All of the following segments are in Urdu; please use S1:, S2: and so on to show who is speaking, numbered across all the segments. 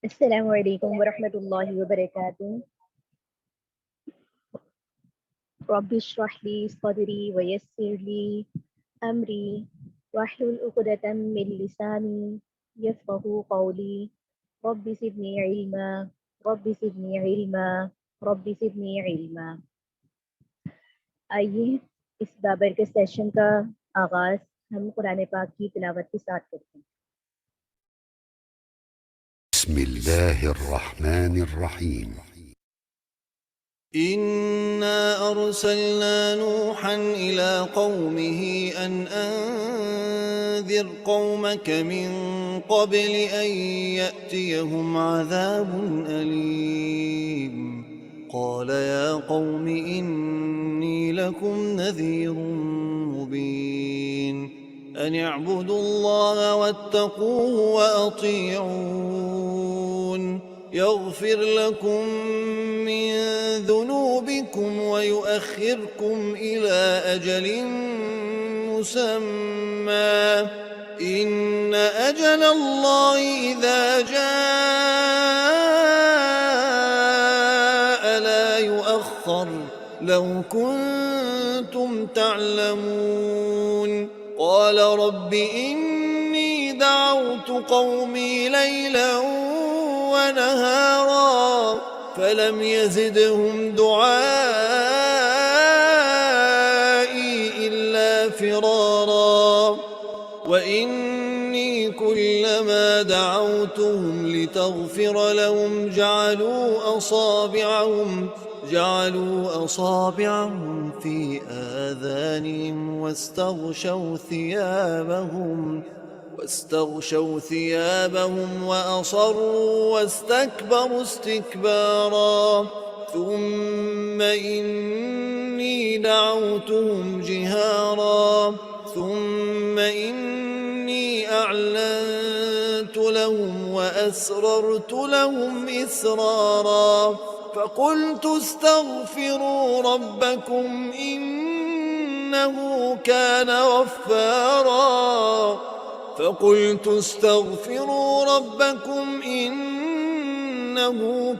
S1: السلام علیکم ورحمۃ اللہ وبرکاتہ۔ رب اشرح لي صدري ويسر لي امری واحلل عقدۃ من لسانی یفقهوا قولی۔ رب زدنی علما، رب زدنی علما، رب زدنی علما۔ آئیے اس بابرکت سیشن کا آغاز ہم قرآن پاک کی تلاوت کے ساتھ کرتے ہیں۔
S2: بسم الله الرحمن الرحيم.
S3: إنا أرسلنا نوحا إلى قومه أن أنذر قومك من قبل أن يأتيهم عذاب أليم قال يا قوم إني لكم نذير مبين أن اعبدوا الله واتقوه وأطيعون يغفر لكم من ذنوبكم ويؤخركم إلى أجل مسمى إن أجل الله إذا جاء لا يؤخر لو كنتم تعلمون قال رب إني دعوت قومي ليلا ونهارا فلم يزدهم دعائي إلا فرارا وإني كلما دعوتهم لتغفر لهم جعلوا أصابعهم في آذانهم واستغشوا ثيابهم وأصروا واستكبروا استكبارا ثم إني دعوتهم جهارا ثم إني أعلنت لهم وأسررت لهم إسرارا فقلت استغفروا ربكم إنه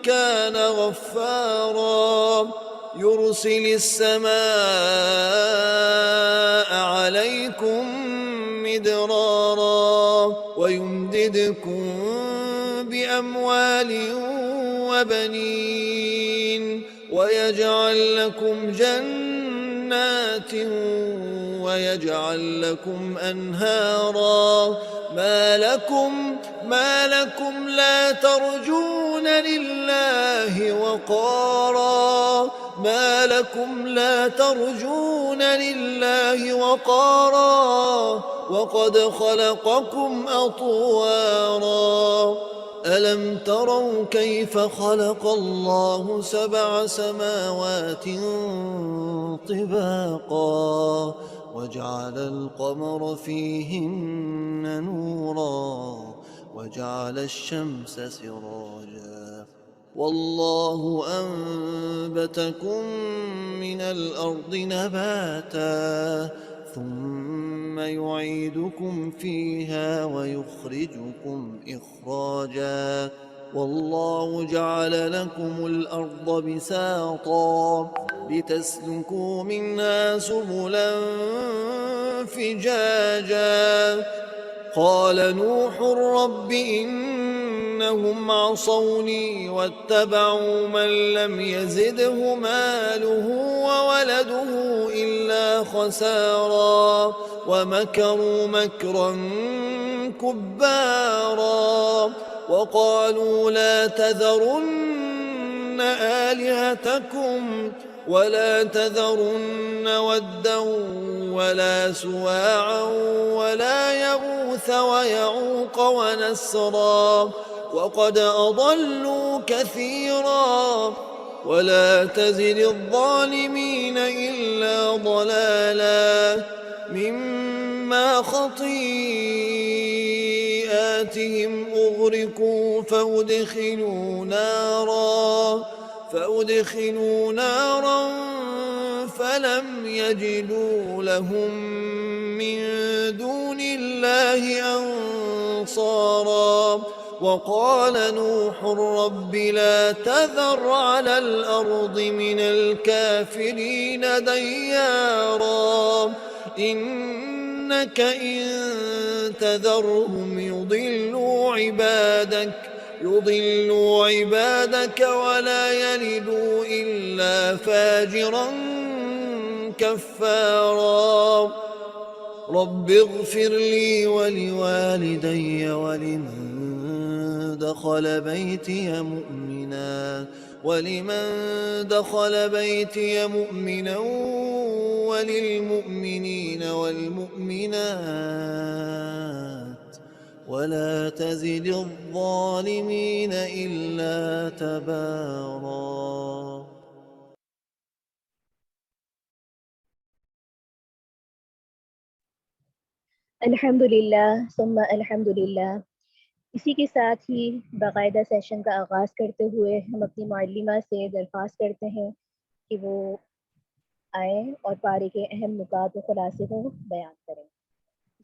S3: كان غفارا يرسل السماء عليكم مدرارا ويمددكم بأموال وبنين ويجعل لكم جنات ويجعل لكم أنهارا ما لكم لا ترجون لله وقارا وقد خلقكم أطوارا ألم تروا كيف خلق الله 7 سماوات طباقا وجعل القمر فيهن نورا وجعل الشمس سراجا والله أنبتكم من الأرض نباتا ثم يعيدكم فيها ويخرجكم إخراجا والله جعل لكم الأرض بساطا لتسلكوا منها سبلا فجاجا قال نوح رب إنهم عصوني واتبعوا من لم يزده ماله وولده إلا خسارا ومكروا مكرا كبارا وقالوا لا تذرن آلهتكم ولا تذرن ودا ولا سواعا ولا يغوث ويعوق ونسرا وقد أضلوا كثيرا ولا تزد الظالمين إلا ضلالا مما خطيئاتهم أغرقوا فأدخلوا نارا فلم يجدوا لهم من دون الله أنصارا وقال نوح رب لا تذر على الأرض من الكافرين ديارا إنك إن تذرهم يضلوا عبادك ولا يلدوا إلا فاجرا كفارا رب اغفر لي ولوالدي ولمن دخل بيتي مؤمنا وللمؤمنين والمؤمنات ولا تزد الظالمين إلا تبارا.
S1: الحمدللہ ثم الحمدللہ. اسی کے ساتھ ہی باقاعدہ سیشن کا آغاز کرتے ہوئے ہم اپنی معلمہ سے درخواست کرتے ہیں کہ وہ آئیں اور پارے کے اہم نکات و خلاصے کو بیان کریں.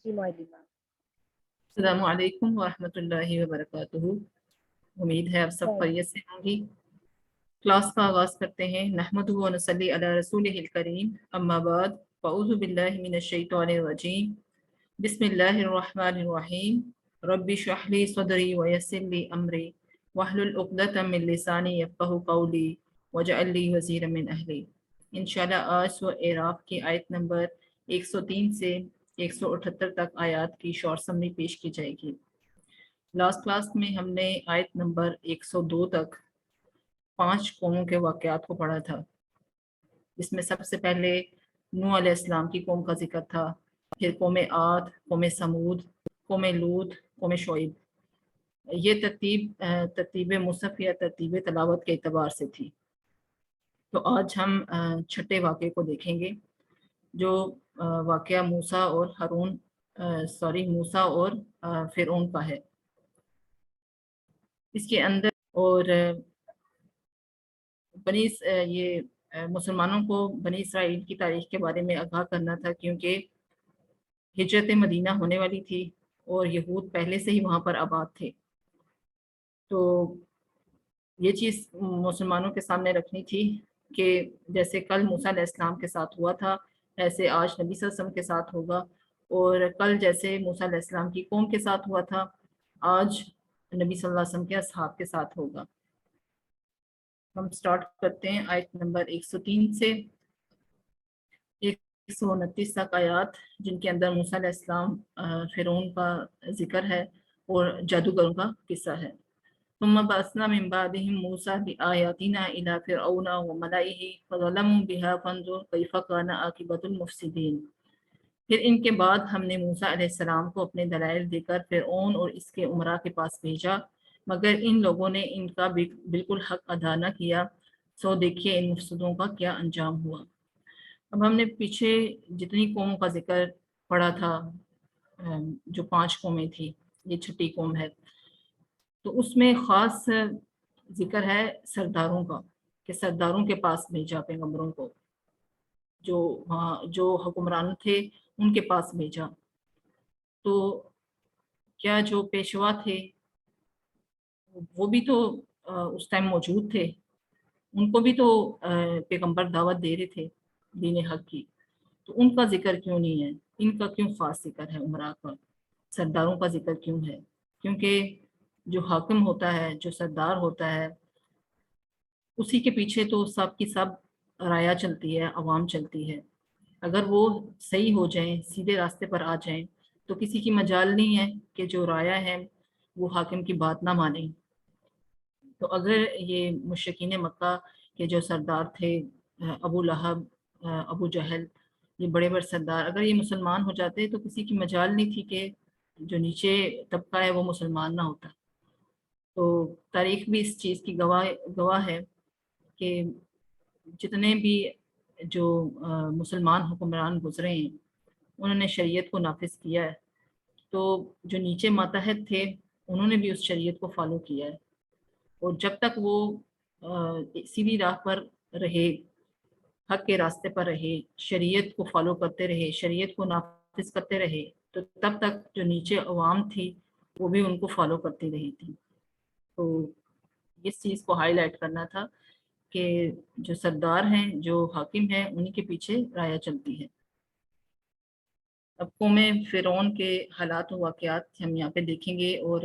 S1: جی معلمہ.
S4: السلام علیکم ورحمۃ اللہ وبرکاتہ. امید ہے آپ سب خیریت سے ہوں گی. کلاس کا آغاز کرتے ہیں. نحمدہ و نصلی علی رسولہ الکریم. اما بعد فاعوذ باللہ من الشیطان الرجیم. بسم اللہ الرحمن الرحیم. رب اشرح لی صدری ویسر لی امری واحلل عقدۃ من لسانی یفقہوا قولی واجعل لی وزیرا من اہلی. انشاءاللہ آج سورہ اعراف کی آیت نمبر 103 سے 178 تک آیات کی شارٹ سمری پیش کی جائے گی. لاسٹ کلاس میں ہم نے آیت نمبر 102 تک 5 قوموں کے واقعات کو پڑھا تھا، جس میں سب سے پہلے نوح علیہ السلام کی قوم کا ذکر تھا، پھر قوم عاد، قوم سمود، قوم لوط، قوم شعیب. یہ ترتیب مصحف یا ترتیب تلاوت کے اعتبار سے تھی. تو آج ہم چھٹے واقعے کو دیکھیں گے جو واقعہ موسیٰ اور فرعون کا ہے. اس کے اندر اور یہ مسلمانوں کو بنی اسرائیل کی تاریخ کے بارے میں آگاہ کرنا تھا، کیونکہ ہجرت مدینہ ہونے والی تھی اور یہود پہلے سے ہی وہاں پر آباد تھے. تو یہ چیز مسلمانوں کے سامنے رکھنی تھی کہ جیسے کل موسیٰ علیہ السلام کے ساتھ ہوا تھا ایسے آج نبی صلی اللہ علیہ وسلم کے ساتھ ہوگا، اور کل جیسے موسیٰ علیہ السلام کی قوم کے ساتھ ہوا تھا آج نبی صلی اللہ علیہ وسلم کے اصحاب کے ساتھ ہوگا. ہم سٹارٹ کرتے ہیں آیت نمبر 103 سے 129 تک آیات، جن کے اندر موسیٰ علیہ السلام فرعون کا ذکر ہے اور جادوگروں کا قصہ ہے. ثم بعثنا من بعدهم موسى بآياتنا إلى فرعون وملئه فظلموا بها فانظر كيف كان عاقبة المفسدين. پھر ان کے بعد ہم نے موسیٰ علیہ السلام کو اپنے دلائل دے کر فرعون اور اس کے امراء کے پاس بھیجا، مگر ان لوگوں نے ان کا بالکل حق ادا نہ کیا، سو دیکھیے ان مفسدوں کا کیا انجام ہوا. اب ہم نے پیچھے جتنی قوموں کا ذکر پڑھا تھا، جو 5 قومیں تھی، یہ چھٹی قوم ہے، تو اس میں خاص ذکر ہے سرداروں کا، کہ سرداروں کے پاس بھیجا پیغمبروں کو، جو حکمران تھے ان کے پاس بھیجا. تو کیا جو پیشوا تھے وہ بھی تو اس ٹائم موجود تھے، ان کو بھی تو پیغمبر دعوت دے رہے تھے دین حق کی، تو ان کا ذکر کیوں نہیں ہے؟ ان کا کیوں خاص ذکر ہے؟ امراء کا، سرداروں کا ذکر کیوں ہے؟ کیونکہ جو حاکم ہوتا ہے، جو سردار ہوتا ہے، اسی کے پیچھے تو سب کی سب رایا چلتی ہے، عوام چلتی ہے. اگر وہ صحیح ہو جائیں، سیدھے راستے پر آ جائیں، تو کسی کی مجال نہیں ہے کہ جو رایا ہے وہ حاکم کی بات نہ مانیں. تو اگر یہ مشرکین مکہ کے جو سردار تھے، ابو لہب، ابو جہل، یہ بڑے بڑے سردار، اگر یہ مسلمان ہو جاتے تو کسی کی مجال نہیں تھی کہ جو نیچے طبقہ ہے وہ مسلمان نہ ہوتا. تو تاریخ بھی اس چیز کی گواہ ہے کہ جتنے بھی جو مسلمان حکمران گزرے ہیں انہوں نے شریعت کو نافذ کیا ہے، تو جو نیچے ماتحت تھے انہوں نے بھی اس شریعت کو فالو کیا ہے. اور جب تک وہ سیدھی راہ پر رہے، حق کے راستے پر رہے، شریعت کو فالو کرتے رہے، شریعت کو نافذ کرتے رہے، تو تب تک جو نیچے عوام تھی وہ بھی ان کو فالو کرتی رہی تھی. تو اس چیز کو ہائی لائٹ کرنا تھا کہ جو سردار ہیں، جو حاکم ہیں، انہی کے پیچھے رایا چلتی ہے۔ اب قوم فرعون کے حالات و واقعات ہم یہاں پہ دیکھیں گے، اور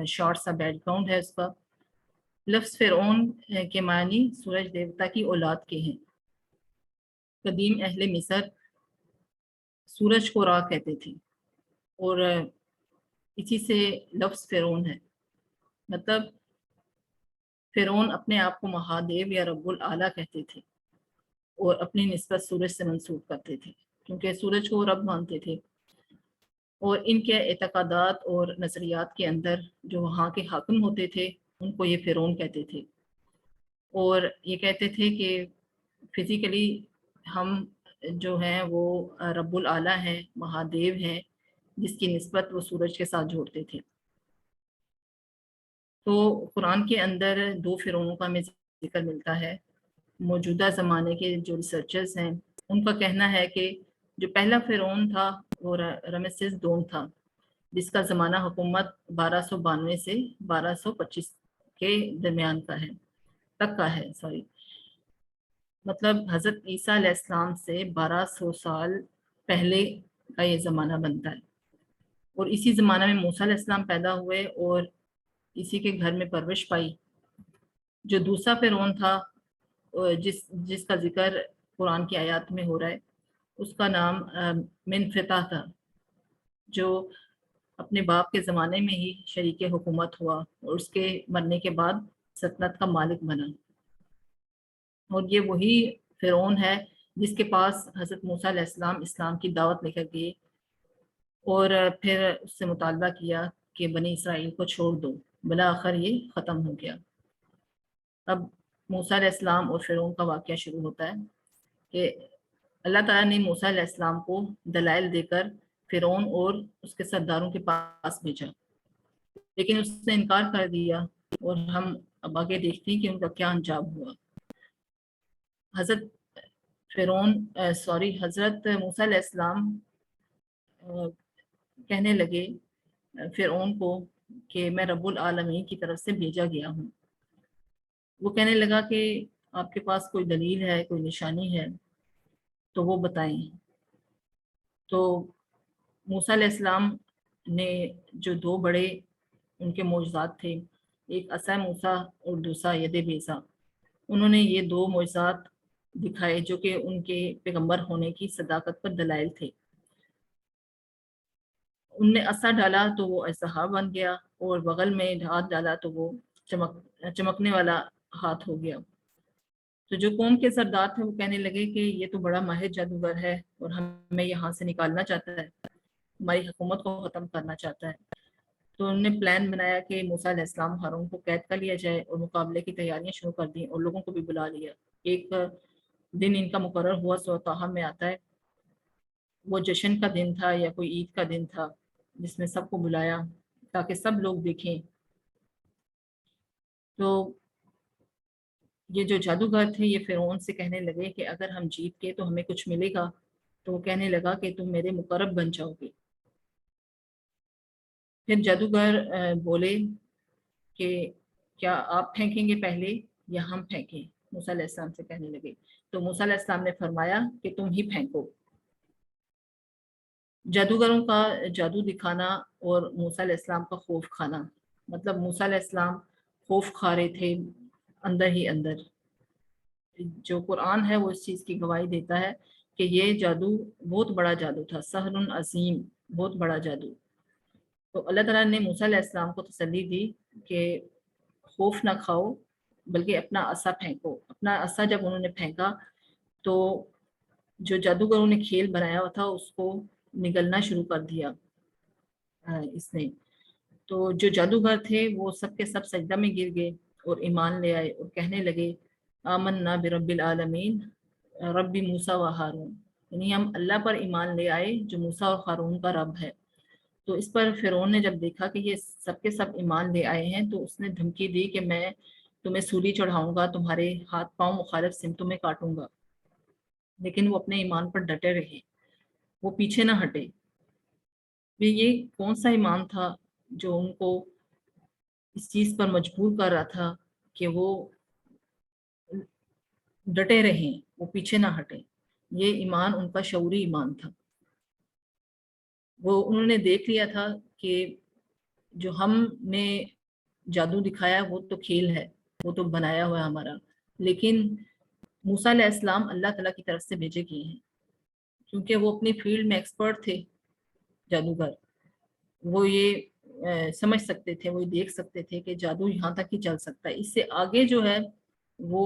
S4: شارٹ سا بیک گراؤنڈ ہے اس کا۔ لفظ فرعون کے معنی سورج دیوتا کی اولاد کے ہیں۔ قدیم اہل مصر سورج کو را کہتے تھے، اور اسی سے لفظ فرعون ہے۔ مطلب فرعون اپنے آپ کو مہادیو یا رب العلیٰ کہتے تھے، اور اپنی نسبت سورج سے منسوب کرتے تھے، کیونکہ سورج کو وہ رب مانتے تھے۔ اور ان کے اعتقادات اور نظریات کے اندر جو وہاں کے حاکم ہوتے تھے ان کو یہ فرعون کہتے تھے، اور یہ کہتے تھے کہ فزیکلی ہم جو ہیں وہ رب العلیٰ ہیں، مہادیو ہیں، جس کی نسبت وہ سورج کے ساتھ جوڑتے تھے۔ تو قرآن کے اندر 2 فرعونوں کا ہمیں ذکر ملتا ہے۔ موجودہ زمانے کے جو ریسرچرز ہیں ان کا کہنا ہے کہ جو پہلا فرعون تھا وہ رمسیس دوم تھا، جس کا زمانہ حکومت 1292 سے 1225 کے درمیان کا ہے، مطلب حضرت عیسیٰ علیہ السلام سے 1200 سال پہلے کا یہ زمانہ بنتا ہے۔ اور اسی زمانہ میں موسیٰ علیہ السلام پیدا ہوئے اور اسی کے گھر میں پرورش پائی۔ جو دوسرا فرعون تھا جس کا ذکر قرآن کی آیات میں ہو رہا ہے، اس کا نام منفتح تھا، جو اپنے باپ کے زمانے میں ہی شریک حکومت ہوا اور اس کے مرنے کے بعد سلطنت کا مالک بنا۔ اور یہ وہی فرعون ہے جس کے پاس حضرت موسیٰ علیہ السلام اسلام کی دعوت لے کر گئے اور پھر اس سے مطالبہ کیا کہ بنی اسرائیل کو چھوڑ دو۔ بالآخر یہ ختم ہو گیا۔ اب موسیٰ علیہ السلام اور فرعون کا واقعہ شروع ہوتا ہے کہ اللہ تعالیٰ نے موسیٰ علیہ السلام کو دلائل دے کر فرعون اور اس کے سرداروں کے پاس بھیجا، لیکن اس نے انکار کر دیا، اور ہم اب آگے دیکھتے ہیں کہ ان کا کیا انجام ہوا۔ حضرت موسیٰ علیہ السلام کہنے لگے فرعون کو کہ میں رب العالمین کی طرف سے بھیجا گیا ہوں۔ وہ کہنے لگا کہ آپ کے پاس کوئی دلیل ہے، کوئی نشانی ہے تو وہ بتائیں۔ تو موسیٰ علیہ السلام نے جو 2 بڑے ان کے معجزات تھے، ایک عصا موسیٰ اور دوسرا ید بیضا، انہوں نے یہ 2 معجزات دکھائے جو کہ ان کے پیغمبر ہونے کی صداقت پر دلائل تھے۔ ان نے عصا ڈالا تو وہ اژدہا بن گیا، اور بغل میں ہاتھ ڈالا تو وہ چمکنے والا ہاتھ ہو گیا۔ تو جو قوم کے سردار تھے وہ کہنے لگے کہ یہ تو بڑا ماہر جادوگر ہے اور ہمیں یہاں سے نکالنا چاہتا ہے، ہماری حکومت کو ختم کرنا چاہتا ہے۔ تو انہوں نے پلان بنایا کہ موسیٰ علیہ السلام ہارون کو قید کر لیا جائے اور مقابلے کی تیاریاں شروع کر دیں، اور لوگوں کو بھی بلا لیا۔ ایک دن ان کا مقرر ہوا، سورۃ طٰہٰ میں آتا ہے، وہ جشن کا دن تھا یا کوئی عید کا دن تھا، جس میں سب کو بلایا تاکہ سب لوگ دیکھیں۔ تو یہ جو جادوگر تھے یہ فرعون سے کہنے لگے کہ اگر ہم جیت کے تو ہمیں کچھ ملے گا، تو وہ کہنے لگا کہ تم میرے مقرب بن جاؤ گے۔ پھر جادوگر بولے کہ کیا آپ پھینکیں گے پہلے یا ہم پھینکیں؟ موسیٰ علیہ السلام سے کہنے لگے، تو موسیٰ علیہ السلام نے فرمایا کہ تم ہی پھینکو۔ جادوگروں کا جادو دکھانا اور موسیٰ علیہ السلام کا خوف کھانا، مطلب موسیٰ علیہ السلام خوف کھا رہے تھے اندر ہی اندر۔ جو قرآن ہے وہ اس چیز کی گواہی دیتا ہے کہ یہ جادو بہت بڑا جادو تھا، سحر عظیم، بہت بڑا جادو۔ تو اللہ تعالیٰ نے موسیٰ علیہ السلام کو تسلی دی کہ خوف نہ کھاؤ بلکہ اپنا عصا پھینکو۔ اپنا عصا جب انہوں نے پھینکا تو جو جادوگروں نے کھیل بنایا ہوا تھا اس کو نگلنا شروع کر دیا اس نے۔ تو جو جادوگر تھے وہ سب کے سب سجدہ میں گر گئے اور ایمان لے آئے اور کہنے لگے آمنا برب العالمین رب موسیٰ و ہارون، یعنی ہم اللہ پر ایمان لے آئے جو موسیٰ اور ہارون کا رب ہے۔ تو اس پر فرعون نے جب دیکھا کہ یہ سب کے سب ایمان لے آئے ہیں تو اس نے دھمکی دی کہ میں تمہیں سولی چڑھاؤں گا، تمہارے ہاتھ پاؤں مخالف سمتوں میں کاٹوں گا۔ لیکن وہ اپنے ایمان پر ڈٹے رہے، وہ پیچھے نہ ہٹے۔ یہ کون سا ایمان تھا جو ان کو اس چیز پر مجبور کر رہا تھا کہ وہ ڈٹے رہیں، وہ پیچھے نہ ہٹیں۔ یہ ایمان ان کا شعوری ایمان تھا۔ انہوں نے دیکھ لیا تھا کہ جو ہم نے جادو دکھایا وہ تو کھیل ہے، وہ تو بنایا ہوا ہے ہمارا، لیکن موسیٰ علیہ السلام اللہ تعالیٰ کی طرف سے بھیجے گئے ہیں، کیونکہ وہ اپنی فیلڈ میں ایکسپرٹ تھے جادوگر۔ وہ یہ سمجھ سکتے تھے، وہ یہ دیکھ سکتے تھے کہ جادو یہاں تک ہی چل سکتا ہے، اس سے آگے جو ہے وہ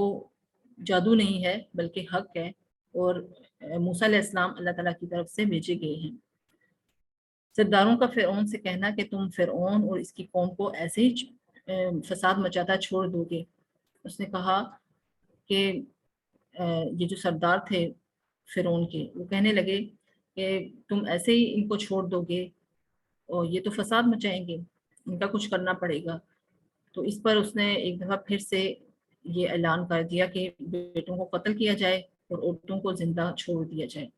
S4: جادو نہیں ہے بلکہ حق ہے، اور موسیٰ علیہ السلام اللہ تعالیٰ کی طرف سے بھیجے گئے ہیں۔ سرداروں کا فرعون سے کہنا کہ تم فرعون اور اس کی قوم کو ایسے ہی فساد مچاتا چھوڑ دو گے۔ اس نے کہا کہ یہ جو سردار تھے فرعون کے، وہ کہنے لگے کہ تم ایسے ہی ان کو چھوڑ دو گے اور یہ تو فساد مچائیں گے، ان کا کچھ کرنا پڑے گا۔ تو اس پر اس نے ایک دفعہ پھر سے یہ اعلان کر دیا کہ بیٹوں کو قتل کیا جائے اور عورتوں کو زندہ چھوڑ دیا جائے۔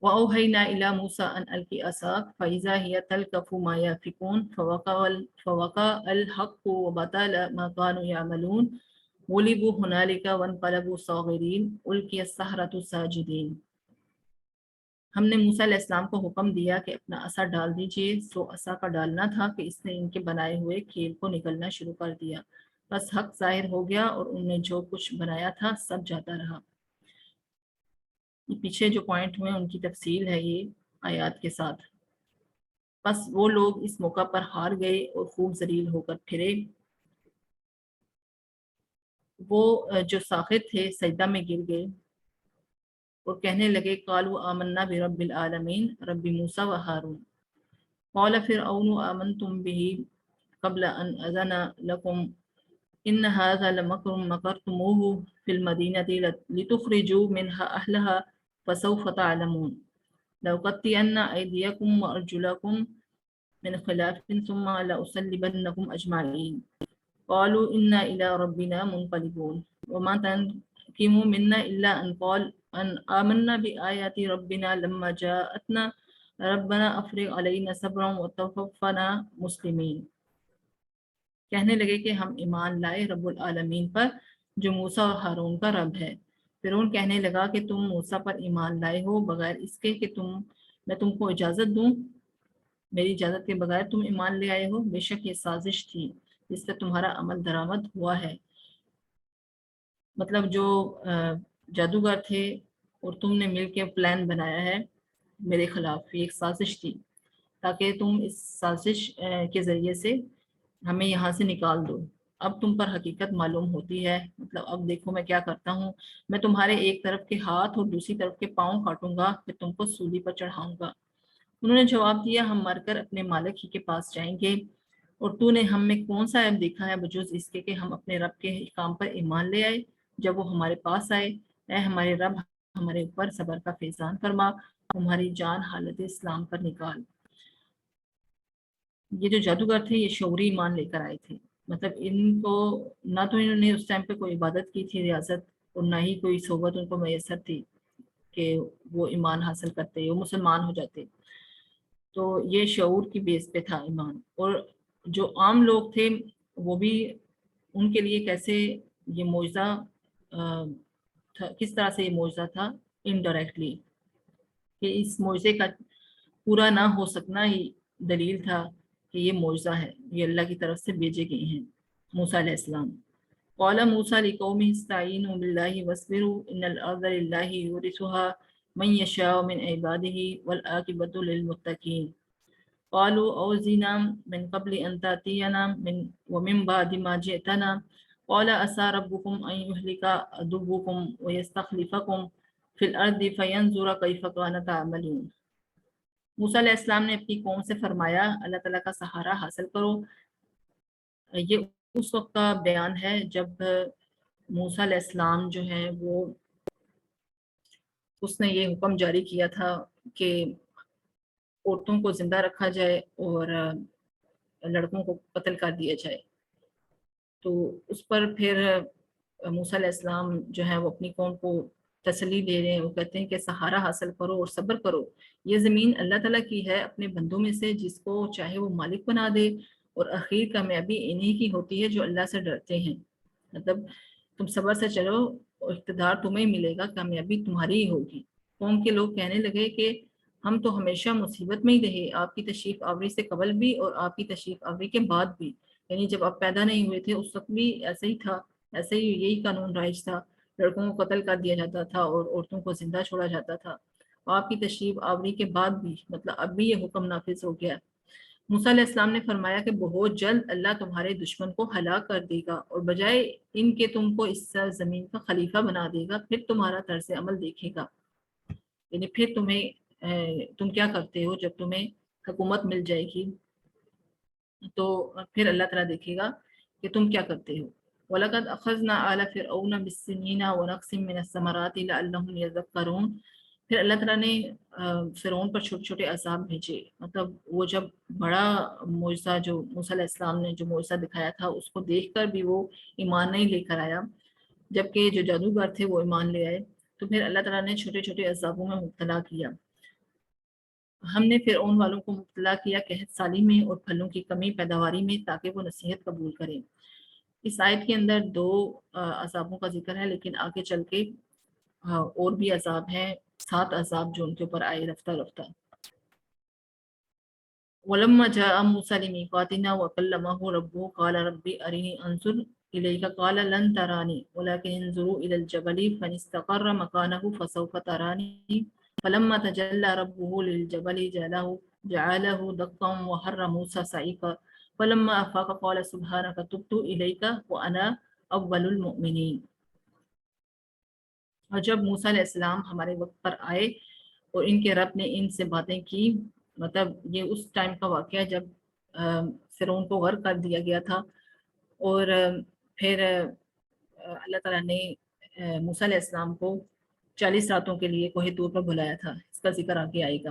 S4: وَأَوْحَيْنَا إِلَى مُوسَىٰ أَنْ أَلْقِ عَصَاكَ فَإِذَا هِيَ تَلْقَفُ مَا يَأْفِكُونَ فَوَقَعَ الْحَقُّ وَبَطَلَ مَا كَانُوا يَعْمَلُونَ غُلِبُوا هُنَالِكَ وَانقَلَبُوا صَاغِرِينَ أُلْقِيَ السَّحَرَةُ سَاجِدِينَ۔ ہم نے موسیٰ علیہ السلام کو حکم دیا کہ اپنا عصا ڈال دیجئے، سو عصا کا ڈالنا تھا کہ اس نے ان کے بنائے ہوئے کھیل کو نگلنا شروع کر دیا، بس حق ظاہر ہو گیا اور ان نے جو کچھ بنایا تھا سب جاتا رہا۔ یہ پیچھے جو پوائنٹ ہوئے ان کی تفصیل ہے یہ آیات کے ساتھ۔ بس وہ لوگ اس موقع پر ہار گئے اور خوب ذلیل ہو کر پھرے۔ وہ جو ساخت تھے سجدہ میں گر گئے اور کہنے لگے قالوا آمنا برب العالمین رب موسیٰ و ہارون۔ قال فرعون آمنتم به قبل ان اذن لكم ان هذا لمکر مکرتموه في المدینة لتخرجوا منها اهلها فسوف تعلمون لأقطعن أيديكم وأرجلكم من خلاف ثم لأصلبنكم أجمعين قالوا إنا إلى ربنا منقلبون وما تنقم منا إلا أن آمنا بآيات ربنا لما جاءتنا ربنا أفرغ علينا صبرا وتوفنا مسلمين۔ کہنے لگے کہ ہم ایمان لائے رب العالمین پر جو موسیٰ اور ہارون کا رب ہے۔ فرعون کہنے لگا کہ تم موسیٰ پر ایمان لائے ہو بغیر اس کے کہ میں تم کو اجازت دوں، میری اجازت کے بغیر تم ایمان لے آئے ہو، بے شک یہ سازش تھی جس سے تمہارا عمل درآمد ہوا ہے۔ مطلب جو جادوگر تھے اور تم نے مل کے پلان بنایا ہے میرے خلاف، یہ ایک سازش تھی تاکہ تم اس سازش کے ذریعے سے ہمیں یہاں سے نکال دو۔ اب تم پر حقیقت معلوم ہوتی ہے، مطلب اب دیکھو میں کیا کرتا ہوں، میں تمہارے ایک طرف کے ہاتھ اور دوسری طرف کے پاؤں کاٹوں گا، پھر تم کو سولی پر چڑھاؤں گا۔ انہوں نے جواب دیا ہم مر کر اپنے مالک ہی کے پاس جائیں گے، اور تو نے ہم میں کون سا عیب دیکھا ہے بجز اس کے کہ ہم اپنے رب کے احکام پر ایمان لے آئے جب وہ ہمارے پاس آئے۔ اے ہمارے رب ہمارے اوپر صبر کا فیضان فرما، ہماری جان حالت اسلام پر نکال۔ یہ جو جادوگر تھے یہ شعوری ایمان لے کر آئے تھے، مطلب ان کو نہ تو انہوں نے اس ٹائم پہ کوئی عبادت کی تھی ریاضت، اور نہ ہی کوئی صحبت ان کو میسر تھی کہ وہ ایمان حاصل کرتے، وہ مسلمان ہو جاتے۔ تو یہ شعور کی بیس پہ تھا ایمان۔ اور جو عام لوگ تھے وہ بھی ان کے لیے کیسے یہ معجزہ کس طرح سے یہ معجزہ تھا، انڈائریکٹلی، کہ اس معجزے کا پورا نہ ہو سکنا ہی دلیل تھا کہ یہ معجزہ ہے، یہ اللہ کی طرف سے بھیجے گئے ہیں موسیٰ علیہ السلام۔ قال موسیٰ لقومہ استعینوا باللہ واصبروا ان الارض للہ یورثها من یشاء من عبادہ والعاقبۃ للمتقین قالوا اوذنا من قبل ان تأتینا ومن بعد ما جئتنا قال عسى ربكم ان يهلك عدوكم ويستخلفكم في الارض فینظر کیف کان تعملون۔ موسیٰ علیہ السلام نے اپنی قوم سے فرمایا اللہ تعالیٰ کا سہارا حاصل کرو۔ یہ اس وقت کا بیان ہے جب موسیٰ علیہ السلام جو ہے وہ اس نے یہ حکم جاری کیا تھا کہ عورتوں کو زندہ رکھا جائے اور لڑکوں کو قتل کر دیا جائے۔ تو اس پر پھر موسیٰ علیہ السلام جو ہے وہ اپنی قوم کو تسلی دے رہے ہیں، وہ کہتے ہیں کہ سہارا حاصل کرو اور صبر کرو، یہ زمین اللہ تعالیٰ کی ہے اپنے بندوں میں سے جس کو چاہے وہ مالک بنا دے اور اخیر کامیابی انہی کی ہوتی ہے جو اللہ سے ڈرتے ہیں. مطلب تم صبر سے چلو اور اقتدار تمہیں ملے گا، کامیابی تمہاری ہی ہوگی. قوم کے لوگ کہنے لگے کہ ہم تو ہمیشہ مصیبت میں ہی رہے، آپ کی تشریف آوری سے قبل بھی اور آپ کی تشریف آوری کے بعد بھی. یعنی جب آپ پیدا نہیں ہوئے تھے اس وقت بھی ایسے ہی تھا، ایسے ہی یہی قانون رائج تھا، لڑکوں کو قتل کر دیا جاتا تھا اور عورتوں کو زندہ چھوڑا جاتا تھا. آپ کی تشریف آوری کے بعد بھی، مطلب اب بھی یہ حکم نافذ ہو گیا. موسیٰ علیہ السلام نے فرمایا کہ بہت جلد اللہ تمہارے دشمن کو ہلاک کر دے گا اور بجائے ان کے تم کو اس زمین کا خلیفہ بنا دے گا، پھر تمہارا طرز عمل دیکھے گا. یعنی پھر تم کیا کرتے ہو جب تمہیں حکومت مل جائے گی تو پھر اللہ تعالیٰ دیکھے گا کہ تم کیا کرتے ہو. وَلَقَدْ أَخَذْنَا آلَ فِرْعَوْنَ بِالسِّنِّينَ وَنَقْصٍ مِّنَ الثَّمَرَاتِ لَعَلَّهُمْ يَذَّكَّرُونَ. پھر اللہ تعالیٰ نے فرعون پر چھوٹے چھوٹے عذاب بھیجے. مطلب وہ جب بڑا معجزہ جو موسیٰ علیہ السلام نے جو معجزہ دکھایا تھا اس کو دیکھ کر بھی وہ ایمان نہیں لے کر آیا، جبکہ جو جادوگر تھے وہ ایمان لے آئے. تو پھر اللہ تعالیٰ نے چھوٹے چھوٹے عذابوں میں مبتلا کیا. ہم نے فرعون والوں کو مبتلا کیا قحط سالی میں اور پھلوں کی کمی پیداواری میں تاکہ وہ نصیحت قبول کریں. اس آیت کے اندر 2 عذابوں کا ذکر ہے، لیکن آگے چل کے اور بھی عذاب ہیں، 7 عذاب جو ان کے اوپر آئے رفتہ رفتہ. وَلَمَّا جَاءَ مُوسَىٰ لِمِيقَاتِنَا وَكَلَّمَهُ رَبُّهُ قَالَ رَبِّ أَرِنِي أَنظُرْ إِلَيْكَ قَالَ لَن تَرَانِي وَلَكِنِ انظُرْ إِلَى الْجَبَلِ فَإِنِ اسْتَقَرَّ مَكَانَهُ فَسَوْفَ تَرَانِي فَلَمَّا تَجَلَّىٰ رَبُّهُ لِلْجَبَلِ جَعَلَهُ دَكًّا وَخَرَّ مُوسَىٰ صَعِقًا فَلَمَّا أَفَاقَ قَالَ سُبْحَانَكَ تُبْتُ إِلَيْكَ وَأَنَا أَوَّلُ الْمُؤْمِنِينَ. اور جب موسیٰ علیہ السلام ہمارے وقت پر آئے اور ان کے رب نے ان سے باتیں کی، مطلب یہ اس ٹائم کا واقعہ جب فرعون کو غرق کر دیا گیا تھا اور پھر اللہ تعالیٰ نے موسیٰ علیہ السلام کو 40 راتوں کے لیے کوہ طور پر بلایا تھا. اس کا ذکر آگے آئے گا.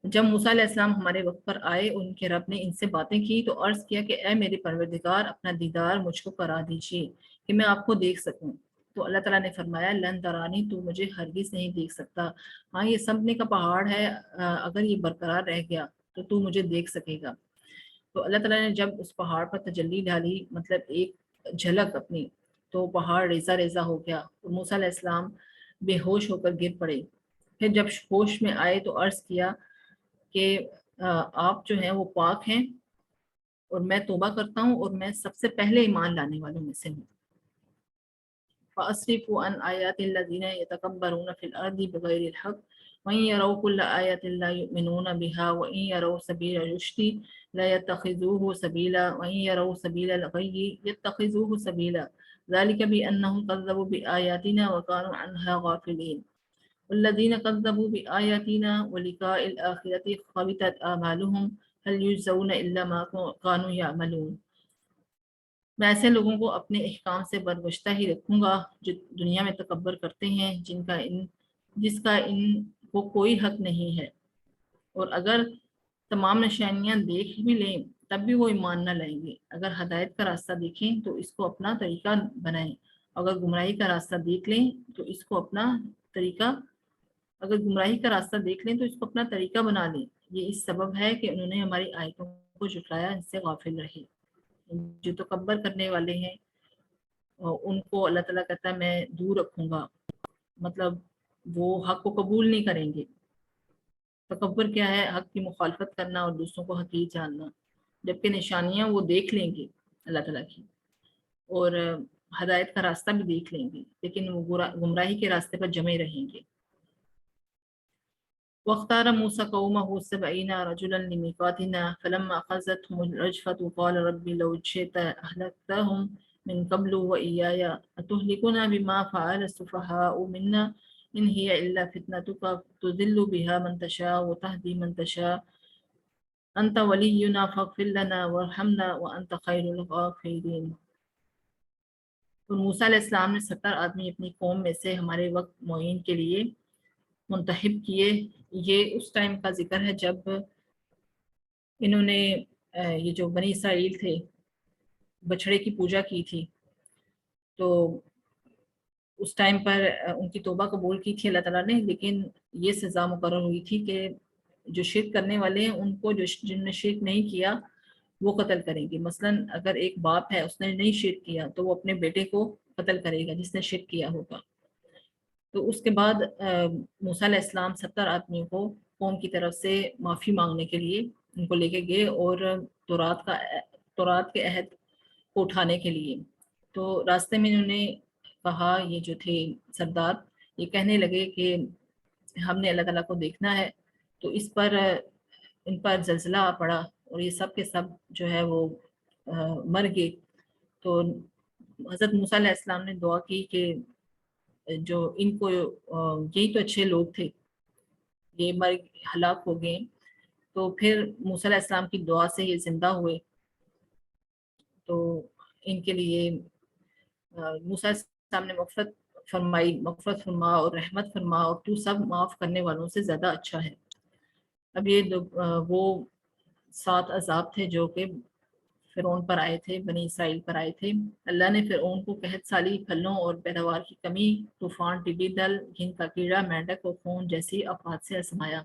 S4: جب موسیٰ علیہ السلام ہمارے وقت پر آئے اور ان کے رب نے ان سے باتیں کی تو عرض کیا کہ اے میرے پروردگار اپنا دیدار مجھ کو کرا دیجیے کہ میں آپ کو دیکھ سکوں. تو اللہ تعالیٰ نے فرمایا لن ترانی، تو مجھے ہرگز نہیں دیکھ سکتا. ہاں یہ سمنے کا پہاڑ ہے، اگر یہ برقرار رہ گیا تو مجھے دیکھ سکے گا. تو اللہ تعالیٰ نے جب اس پہاڑ پر تجلی ڈالی، مطلب ایک جھلک اپنی، تو پہاڑ ریزہ ریزہ ہو گیا اور موسیٰ علیہ السلام بے ہوش ہو کر گر پڑے. پھر جب ہوش میں آئے تو عرض کیا کہ آپ جو ہیں وہ پاک ہیں اور میں توبہ کرتا ہوں اور میں سب سے پہلے ایمان لانے والوں میں سے ہوں. فَأَصْرِفُ عَنْ آيَاتِ الَّذِينَ يَتَكَبَّرُونَ فِي الْأَرْضِ بِغَيْرِ الْحَقِّ وَإِنْ يَرَوْا كُلَّ آيَةٍ لَا يُؤْمِنُونَ بِهَا وَإِنْ يَرَوْا سَبِيلَ الرُّشْدِ لَا يَتَّخِذُوهُ سَبِيلًا وَإِنْ يَرَوْا سَبِيلَ الْغَيِّ يَتَّخِذُوهُ سَبِيلًا ذَلِكَ بِأَنَّهُمْ كَذَّبُوا بِآيَاتِنَا وَكَانُوا عَنْهَا غَافِلِينَ وَالَّذِينَ كَذَّبُوا بِآيَاتِنَا وَلِقَاءِ الْآخِرَةِ حَبِطَتْ أَعْمَالُهُمْ هَلْ يُجْزَوْنَ إِلَّا مَا كَانُوا يَعْمَلُونَ. میں ایسے لوگوں کو اپنے احکام سے برگشتہ ہی رکھوں گا جو دنیا میں تکبر کرتے ہیں، جس کا ان کو کوئی حق نہیں ہے، اور اگر تمام نشانیاں دیکھ بھی لیں تب بھی وہ ایمان نہ لائیں گے. اگر ہدایت کا راستہ دیکھیں تو اس کو اپنا طریقہ بنائیں، اگر گمراہی کا راستہ دیکھ لیں تو اس کو اپنا طریقہ بنا لیں. یہ اس سبب ہے کہ انہوں نے ہماری آیتوں کو جھٹلایا، ان سے غافل رہے. جو تکبر کرنے والے ہیں ان کو اللہ تعالیٰ کہتا ہے میں دور رکھوں گا، مطلب وہ حق کو قبول نہیں کریں گے. تکبر کیا ہے؟ حق کی مخالفت کرنا اور دوسروں کو حقیر جاننا. جبکہ نشانیاں وہ دیکھ لیں گے اللہ تعالیٰ کی اور ہدایت کا راستہ بھی دیکھ لیں گے، لیکن وہ گمراہی کے راستے پر جمے رہیں گے. واختار موسى قومه 70 رجلا لميقاتنا فلما أخذتهم الرجفة قال رب لو شئت أهلكتهم من قبل وإياي أتهلكنا بما فعل السفهاء منا إن هي إلا فتنتك تضل بها من تشاء وتهدي من تشاء أنت ولينا فاغفر لنا وارحمنا وأنت خير الغافرين. اور موسیٰ علیہ السلام نے 70 آدمی اپنی قوم میں سے ہمارے وقت معین کے لیے منتخب کیے. یہ اس ٹائم کا ذکر ہے جب انہوں نے یہ جو بنی اسرائیل تھے بچھڑے کی پوجا کی تھی، تو اس ٹائم پر ان کی توبہ قبول کی تھی اللہ تعالیٰ نے، لیکن یہ سزا مقرر ہوئی تھی کہ جو شرک کرنے والے ہیں ان کو، جن نے شرک نہیں کیا وہ قتل کریں گے. مثلاً اگر ایک باپ ہے اس نے نہیں شرک کیا تو وہ اپنے بیٹے کو قتل کرے گا جس نے شرک کیا ہوگا. تو اس کے بعد موسیٰ علیہ السلام 70 آدمیوں کو قوم کی طرف سے معافی مانگنے کے لیے ان کو لے کے گئے اور تورات کے عہد کو اٹھانے کے لیے. تو راستے میں انہوں نے کہا، یہ جو تھے سردار یہ کہنے لگے کہ ہم نے اللہ تعالیٰ کو دیکھنا ہے. تو اس پر ان پر زلزلہ آ پڑا اور یہ سب کے سب جو ہے وہ مر گئے. تو حضرت موسیٰ علیہ السلام نے دعا کی کہ جو ان کو یہی تو اچھے لوگ تھے، یہ ہلاک ہو گئے. تو پھر موسیٰ علیہ السلام کی دعا سے یہ زندہ ہوئے. تو ان کے لیے موسیٰ علیہ السلام نے مغفرت فرما اور رحمت فرما، اور تو سب معاف کرنے والوں سے زیادہ اچھا ہے. اب یہ وہ 7 عذاب تھے جو کہ فرعون پر آئے تھے، بنی اسرائیل پر آئے تھے. اللہ نے فرعون کو قحط سالی، پھلوں اور پیداوار کی کمی، طوفان، ٹڈی دل، گھن کا کیڑا، مینڈک اور خون جیسی آفات سے آزمایا.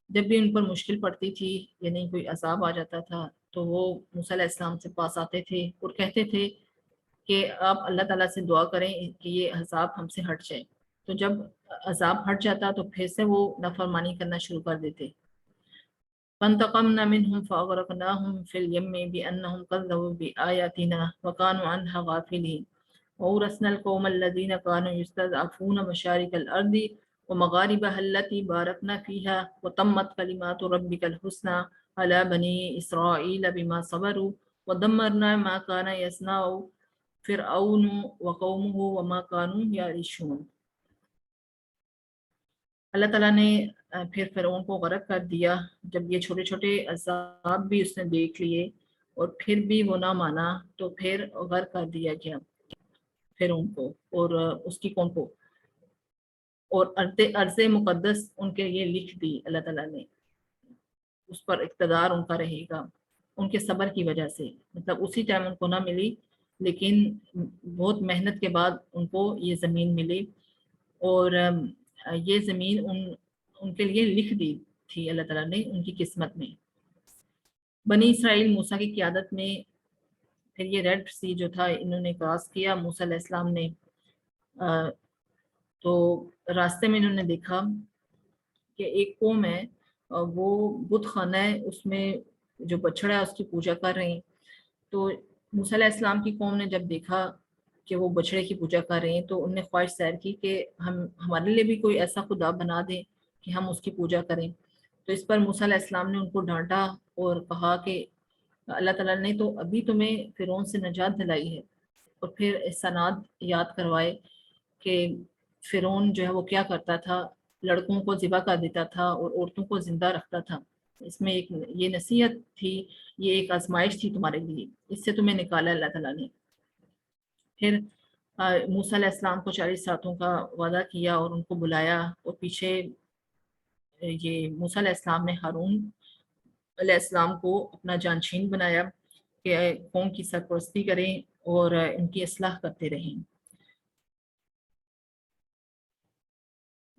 S4: جب بھی ان پر مشکل پڑتی تھی یعنی کوئی عذاب آ جاتا تھا تو وہ موسیٰ علیہ السلام سے پاس آتے تھے اور کہتے تھے کہ آپ اللہ تعالیٰ سے دعا کریں کہ یہ عذاب ہم سے ہٹ جائے. تو جب عذاب ہٹ جاتا تو پھر سے وہ نافرمانی کرنا شروع کر دیتے. فانتقمنا منهم فأغرقناهم في اليم بأنهم كذبوا بآياتنا وكانوا عنها غافلين وأورثنا القوم الذين كانوا يستضعفون مشارق الأرض ومغاربها التي باركنا فيها وتمت كلمات ربك الحسنى على بني إسرائيل بما صبروا ودمرنا ما كان يصنع فرعون وقومه وما كانوا يعرشون. اللہ تعالیٰ نے پھر فرعون کو غرق کر دیا جب یہ چھوٹے چھوٹے عذاب بھی اس نے دیکھ لیے اور پھر بھی وہ نہ مانا تو پھر غرق کر دیا گیا فرعون کو اور اس کی قوم کو. اور ارض مقدس ان کے لیے لکھ دی اللہ تعالیٰ نے، اس پر اقتدار ان کا رہے گا ان کے صبر کی وجہ سے. مطلب اسی ٹائم ان کو نہ ملی لیکن بہت محنت کے بعد ان کو یہ زمین ملی، اور یہ زمین ان کے لیے لکھ دی تھی اللہ تعالیٰ نے ان کی قسمت میں. بنی اسرائیل موسیٰ کی قیادت میں پھر یہ ریڈ سی جو تھا انہوں نے کراس کیا موسیٰ علیہ السلام نے. تو راستے میں انہوں نے دیکھا کہ ایک قوم ہے وہ بت خانہ ہے، اس میں جو بچڑا ہے اس کی پوجا کر رہے ہیں. تو موسیٰ علیہ السلام کی قوم نے جب دیکھا کہ وہ بچڑے کی پوجا کر رہے ہیں تو انہوں نے خواہش ظاہر کی کہ ہمارے لیے بھی کوئی ایسا خدا بنا دیں کہ ہم اس کی پوجا کریں. تو اس پر موسیٰ علیہ السلام نے ان کو ڈانٹا اور کہا کہ اللہ تعالیٰ نے تو ابھی تمہیں فرعون سے نجات دلائی ہے، اور پھر احسانات یاد کروائے کہ فرعون جو ہے وہ کیا کرتا تھا، لڑکوں کو ذبح کر دیتا تھا اور عورتوں کو زندہ رکھتا تھا. اس میں ایک یہ نصیحت تھی، یہ ایک آزمائش تھی تمہارے لیے، اس سے تمہیں نکالا اللہ تعالیٰ نے. پھر موسیٰ علیہ السلام کو 40 راتوں کا وعدہ کیا اور ان کو بلایا، اور پیچھے یہ موسیٰ علیہ السلام نے ہارون علیہ السلام کو اپنا جانشین بنایا کہ قوم کی سرپرستی کریں اور ان کی اصلاح کرتے رہیں.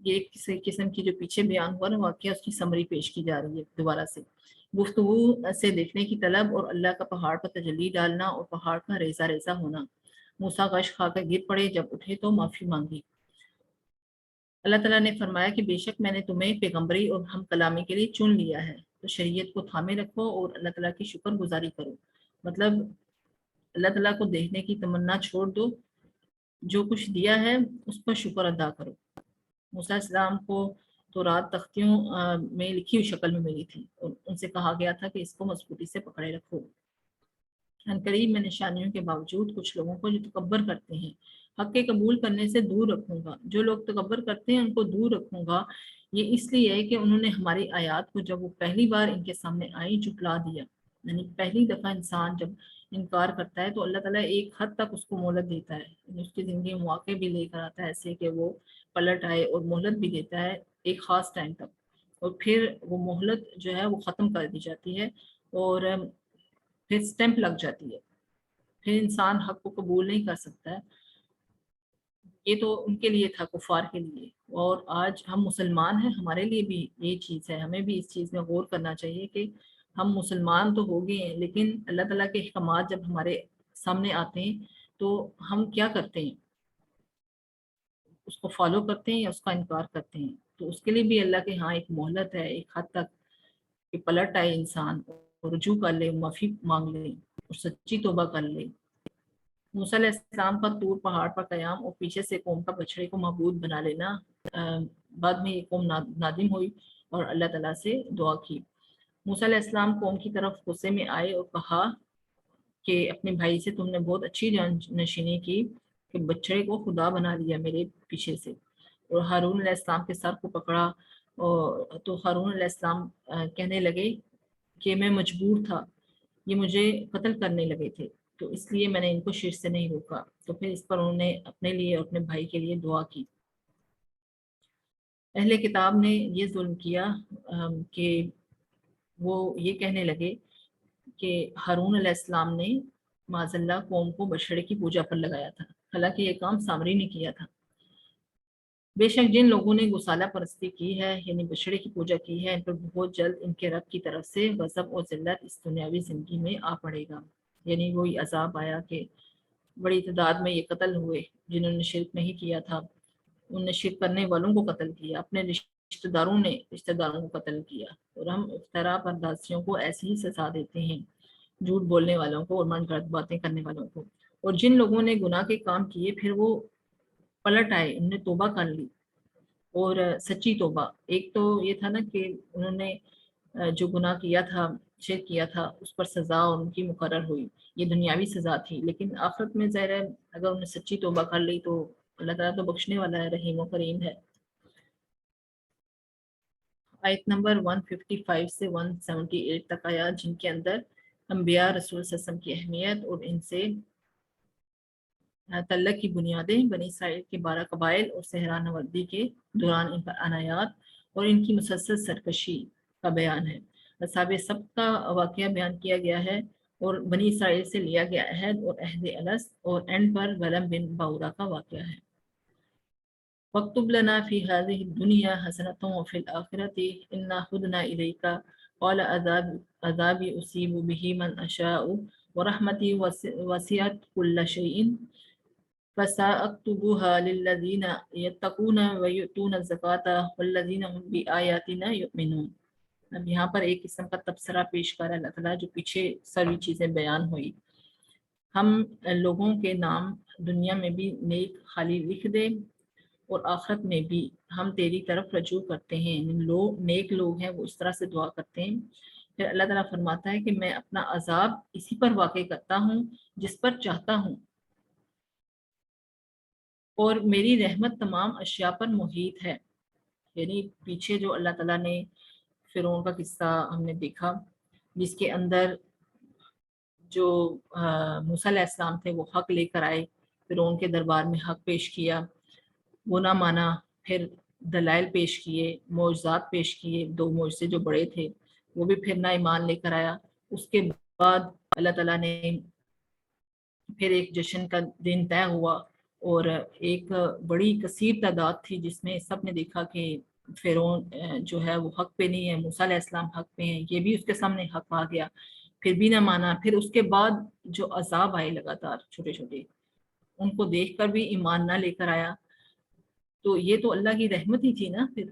S4: یہ کسی قسم کی جو پیچھے بیان ہوا نا واقعہ، اس کی سمری پیش کی جا رہی ہے دوبارہ سے. گفتگو سے دیکھنے کی طلب اور اللہ کا پہاڑ پر تجلی ڈالنا اور پہاڑ کا ریزہ ریزہ ہونا. موسیٰ غش کھا کر گر پڑے، جب اٹھے تو معافی مانگی. اللہ تعالیٰ نے فرمایا کہ بے شک میں نے تمہیں پیغمبری اور ہم کلامی کے لیے چن لیا ہے، تو شریعت کو تھامے رکھو اور اللہ تعالیٰ کی شکر گزاری کرو. مطلب اللہ تعالیٰ کو دیکھنے کی تمنا چھوڑ دو، جو کچھ دیا ہے اس پر شکر ادا کرو. موسیٰ علیہ السلام کو تو رات تختیوں میں لکھی ہوئی شکل میں ملی تھی اور ان سے کہا گیا تھا کہ اس کو مضبوطی سے پکڑے رکھو. قریب میں نشانیوں کے باوجود کچھ لوگوں کو جو تکبر کرتے ہیں حق کے قبول کرنے سے دور رکھوں گا. جو لوگ تکبر کرتے ہیں ان کو دور رکھوں گا. یہ اس لیے ہے کہ انہوں نے ہماری آیات کو جب وہ پہلی بار ان کے سامنے آئی جھٹلا دیا. یعنی پہلی دفعہ انسان جب انکار کرتا ہے تو اللہ تعالیٰ ایک حد تک اس کو مہلت دیتا ہے، یعنی اس کی زندگی میں مواقع بھی لے کر آتا ہے ایسے کہ وہ پلٹ آئے، اور مہلت بھی دیتا ہے ایک خاص ٹائم تک، اور پھر وہ مہلت جو ہے وہ ختم کر دی جاتی ہے اور پھر سٹیمپ لگ جاتی ہے، پھر انسان حق کو قبول نہیں کر سکتا ہے. یہ تو ان کے لیے تھا، کفار کے لیے. اور آج ہم مسلمان ہیں، ہمارے لیے بھی یہ چیز ہے، ہمیں بھی اس چیز میں غور کرنا چاہیے کہ ہم مسلمان تو ہو گئے ہیں، لیکن اللہ تعالیٰ کے احکامات جب ہمارے سامنے آتے ہیں تو ہم کیا کرتے ہیں؟ اس کو فالو کرتے ہیں یا اس کا انکار کرتے ہیں؟ تو اس کے لیے بھی اللہ کے ہاں ایک مہلت ہے ایک حد تک، کہ پلٹ آئے انسان اور رجوع کر لے، معافی مانگ لے اور سچی توبہ کر لے۔ موسیٰ علیہ السلام کا طور پہاڑ پر قیام اور پیچھے سے قوم کا بچڑے کو معبود بنا لینا، بعد میں یہ قوم نادم ہوئی اور اللہ تعالیٰ سے دعا کی۔ موسیٰ علیہ السلام قوم کی طرف غصے میں آئے اور کہا کہ اپنے بھائی سے تم نے بہت اچھی جانشینی کی کہ بچڑے کو خدا بنا لیا میرے پیچھے سے، اور ہارون علیہ السلام کے سر کو پکڑا، اور تو ہارون علیہ السلام کہنے لگے کہ میں مجبور تھا، یہ مجھے قتل کرنے لگے تھے، تو اس لیے میں نے ان کو شرک سے نہیں روکا۔ تو پھر اس پر انہوں نے اپنے لیے اور اپنے بھائی کے لیے دعا کی۔ اہل کتاب نے یہ ظلم کیا کہ وہ یہ کہنے لگے کہ ہارون علیہ السلام نے معاذ اللہ قوم کو بچڑے کی پوجا پر لگایا تھا، حالانکہ یہ کام سامری نے کیا تھا۔ بے شک جن لوگوں نے گسالہ پرستی کی ہے یعنی بچڑے کی پوجا کی ہے، ان پر بہت جلد ان کے رب کی طرف سے غضب اور ذلت اس دنیاوی زندگی میں آ پڑے گا، یعنی وہی عذاب آیا کہ بڑی تعداد میں یہ قتل ہوئے جنہوں نے شرک نہیں کیا تھا، انہوں نے شرک کرنے والوں کو قتل کیا، اپنے رشتہ داروں کو قتل کیا، اور ہم افطرا پردازیوں کو ایسی ہی سزا دیتے ہیں، جھوٹ بولنے والوں کو اور من گھڑت باتیں کرنے والوں کو۔ اور جن لوگوں نے گناہ کے کام کیے پھر وہ پلٹ آئے، انہوں نے توبہ کر لی اور سچی توبہ، ایک تو یہ تھا نا کہ انہوں نے جو گناہ کیا تھا، شرک کیا تھا، اس پر سزا ان کی مقرر ہوئی، یہ دنیاوی سزا تھی، لیکن آخرت میں ظاہر ہے اگر انہوں نے سچی توبہ کر لی تو اللہ تعالیٰ تو بخشنے والا ہے، رحیم و کریم ہے۔ آیت نمبر 155 سے 178 تک آیات جن کے اندر انبیاء رسول صلی اللہ علیہ وسلم کی اہمیت اور ان سے تعلق کی بنیادیں، بنی اسرائیل کے 12 قبائل اور صحرا نوردی کے دوران ان پر عنایات اور ان کی مسلسل سرکشی کا بیان ہے۔ اصحاب سب کا واقعہ بیان کیا گیا ہے اور بنی اسرائیل سے لیا گیا عہد اور عہد الست، اور اینڈ پر غلم بن باورا کا واقعہ ہے۔ وَاكْتُبْ لَنَا فِي هَذِهِ الدُّنْيَا حَسَنَةً وَفِي الْآخِرَةِ إِنَّا هُدْنَا إِلَيْكَ قَالَ عَذَابِي أُصِيبُ بِهِ مَنْ أَشَاءُ وَرَحْمَتِي وَسِعَتْ كُلَّ شَيْءٍ فَسَأَكْتُبُهَا لِلَّذِينَ يَتَّقُونَ وَيُؤْتُونَ الزَّكَاةَ وَالَّذِينَ هُمْ بِآيَاتِنَا يُؤْمِنُونَ۔ اب یہاں پر ایک قسم کا تبصرہ پیش کر اللہ تعالیٰ جو پیچھے ساری چیزیں بیان ہوئی، ہم لوگوں کے نام دنیا میں بھی نیک خالی لکھ دے اور آخرت میں بھی ہم تیری طرف رجوع کرتے ہیں، لوگ نیک لوگ ہیں وہ اس طرح سے دعا کرتے ہیں۔ پھر اللہ تعالیٰ فرماتا ہے کہ میں اپنا عذاب اسی پر واقع کرتا ہوں جس پر چاہتا ہوں، اور میری رحمت تمام اشیاء پر محیط ہے۔ یعنی پیچھے جو اللہ تعالیٰ نے فرعون کا قصہ ہم نے دیکھا جس کے اندر جو موسیٰ علیہ السلام تھے وہ حق لے کر آئے، فرعون کے دربار میں حق پیش کیا، وہ نہ مانا، پھر دلائل پیش کیے، معجزات پیش کیے، 2 معجزے جو بڑے تھے وہ بھی پھر نہ ایمان لے کر آیا۔ اس کے بعد اللہ تعالیٰ نے پھر ایک جشن کا دن طے ہوا اور ایک بڑی کثیر تعداد تھی جس میں سب نے دیکھا کہ فرعون جو ہے وہ حق پہ نہیں ہے، موسیٰ علیہ السلام حق پہ ہیں، یہ بھی اس کے سامنے حق آ گیا، پھر بھی نہ مانا۔ پھر اس کے بعد جو عذاب آئے لگاتار چھوٹے چھوٹے، ان کو دیکھ کر بھی ایمان نہ لے کر آیا، تو یہ تو اللہ کی رحمت ہی تھی نا، پھر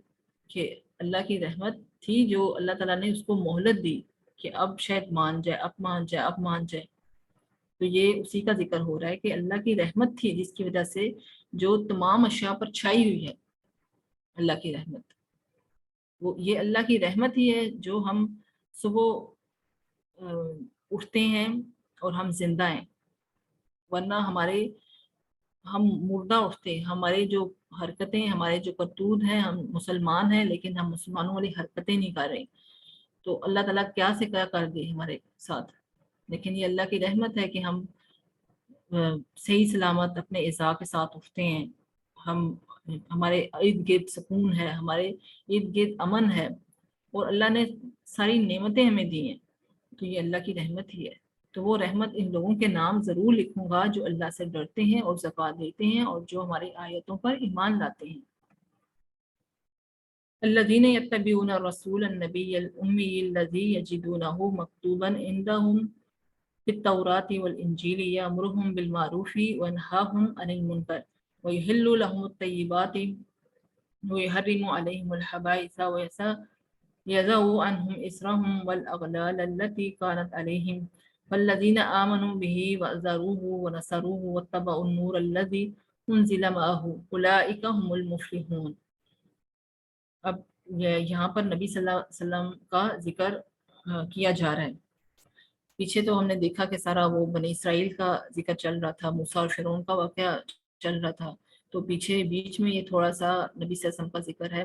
S4: کہ اللہ کی رحمت تھی جو اللہ تعالیٰ نے اس کو مہلت دی کہ اب شاید مان جائے، اب مان جائے، اب مان جائے۔ تو یہ اسی کا ذکر ہو رہا ہے کہ اللہ کی رحمت تھی جس کی وجہ سے جو تمام اشیاء پر چھائی ہوئی ہے اللہ کی رحمت، وہ یہ اللہ کی رحمت ہی ہے جو ہم صبح اٹھتے ہیں اور ہم زندہ ہیں، ورنہ ہم مردہ اٹھتے ہیں، ہمارے جو حرکتیں، ہمارے جو کرتوت ہیں، ہم مسلمان ہیں لیکن ہم مسلمانوں والی حرکتیں نہیں کر رہے، تو اللہ تعالیٰ کیا سے کیا کر دے ہمارے ساتھ۔ لیکن یہ اللہ کی رحمت ہے کہ ہم صحیح سلامت اپنے اعضاء کے ساتھ اٹھتے ہیں، ہمارے ارد گرد سکون ہے، ہمارے ارد گرد امن ہے، اور اللہ نے ساری نعمتیں ہمیں دی ہیں، تو یہ اللہ کی رحمت ہی ہے۔ تو وہ رحمت ان لوگوں کے نام ضرور لکھوں گا جو اللہ سے ڈرتے ہیں اور زکوٰۃ دیتے ہیں اور جو ہماری آیتوں پر ایمان لاتے ہیں۔ الذين يتبعون الرسول النبي الأمي الذي يجدونه مكتوبا عندهم في التوراة والإنجيل يأمرهم بالمعروف وينهاهم عن المنكر ويحل لهم الطيبات ويحرم عليهم الخبائث ويضع عنهم إصرهم والأغلال التي كانت عليهم فالذين آمنوا به وأزروه ونصروه واتبعوا النور الذي أنزل معه أولئك هم المفلحون۔ اب یہاں پر نبی صلی اللہ علیہ وسلم کا ذکر کیا جا رہا ہے۔ پیچھے تو ہم نے دیکھا کہ سارا وہ بنی اسرائیل کا ذکر چل رہا تھا، موسیٰ اور فرعون کا واقعہ چل رہا تھا، تو پیچھے بیچ میں یہ تھوڑا سا نبی صلی اللہ علیہ وسلم کا ذکر ہے۔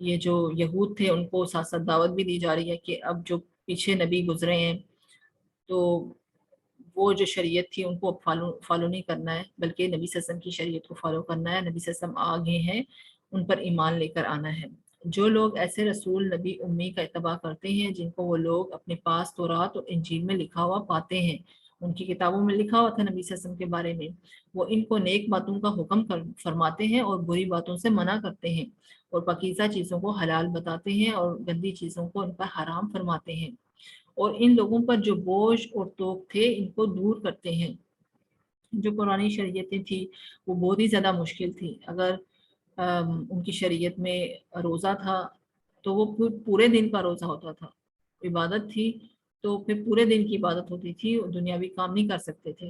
S4: یہ جو یہود تھے ان کو ساتھ ساتھ دعوت بھی دی جا رہی ہے کہ اب جو پیچھے نبی گزرے ہیں تو وہ جو شریعت تھی ان کو اب فالو نہیں کرنا ہے، بلکہ نبی صلی اللہ علیہ وسلم کی شریعت کو فالو کرنا ہے۔ نبی صلی اللہ علیہ وسلم آگے ہیں، ان پر ایمان لے کر آنا ہے۔ جو لوگ ایسے رسول نبی امی کا اتباع کرتے ہیں جن کو وہ لوگ اپنے پاس تورات اور انجیل میں لکھا ہوا پاتے ہیں، ان کی کتابوں میں لکھا ہوا تھا نبی صلی اللہ علیہ وسلم کے بارے میں، وہ ان کو نیک باتوں کا حکم فرماتے ہیں اور بری باتوں سے منع کرتے ہیں، اور پاکیزہ چیزوں کو حلال بتاتے ہیں اور گندی چیزوں کو ان پر حرام فرماتے ہیں، اور ان لوگوں پر جو بوجھ اور توق تھے ان کو دور کرتے ہیں۔ جو پرانی شریعتیں تھیں وہ بہت ہی زیادہ مشکل تھی۔ اگر ان کی شریعت میں روزہ تھا تو وہ پورے دن کا روزہ ہوتا تھا، عبادت تھی تو پھر پورے دن کی عبادت ہوتی تھی، دنیاوی کام نہیں کر سکتے تھے۔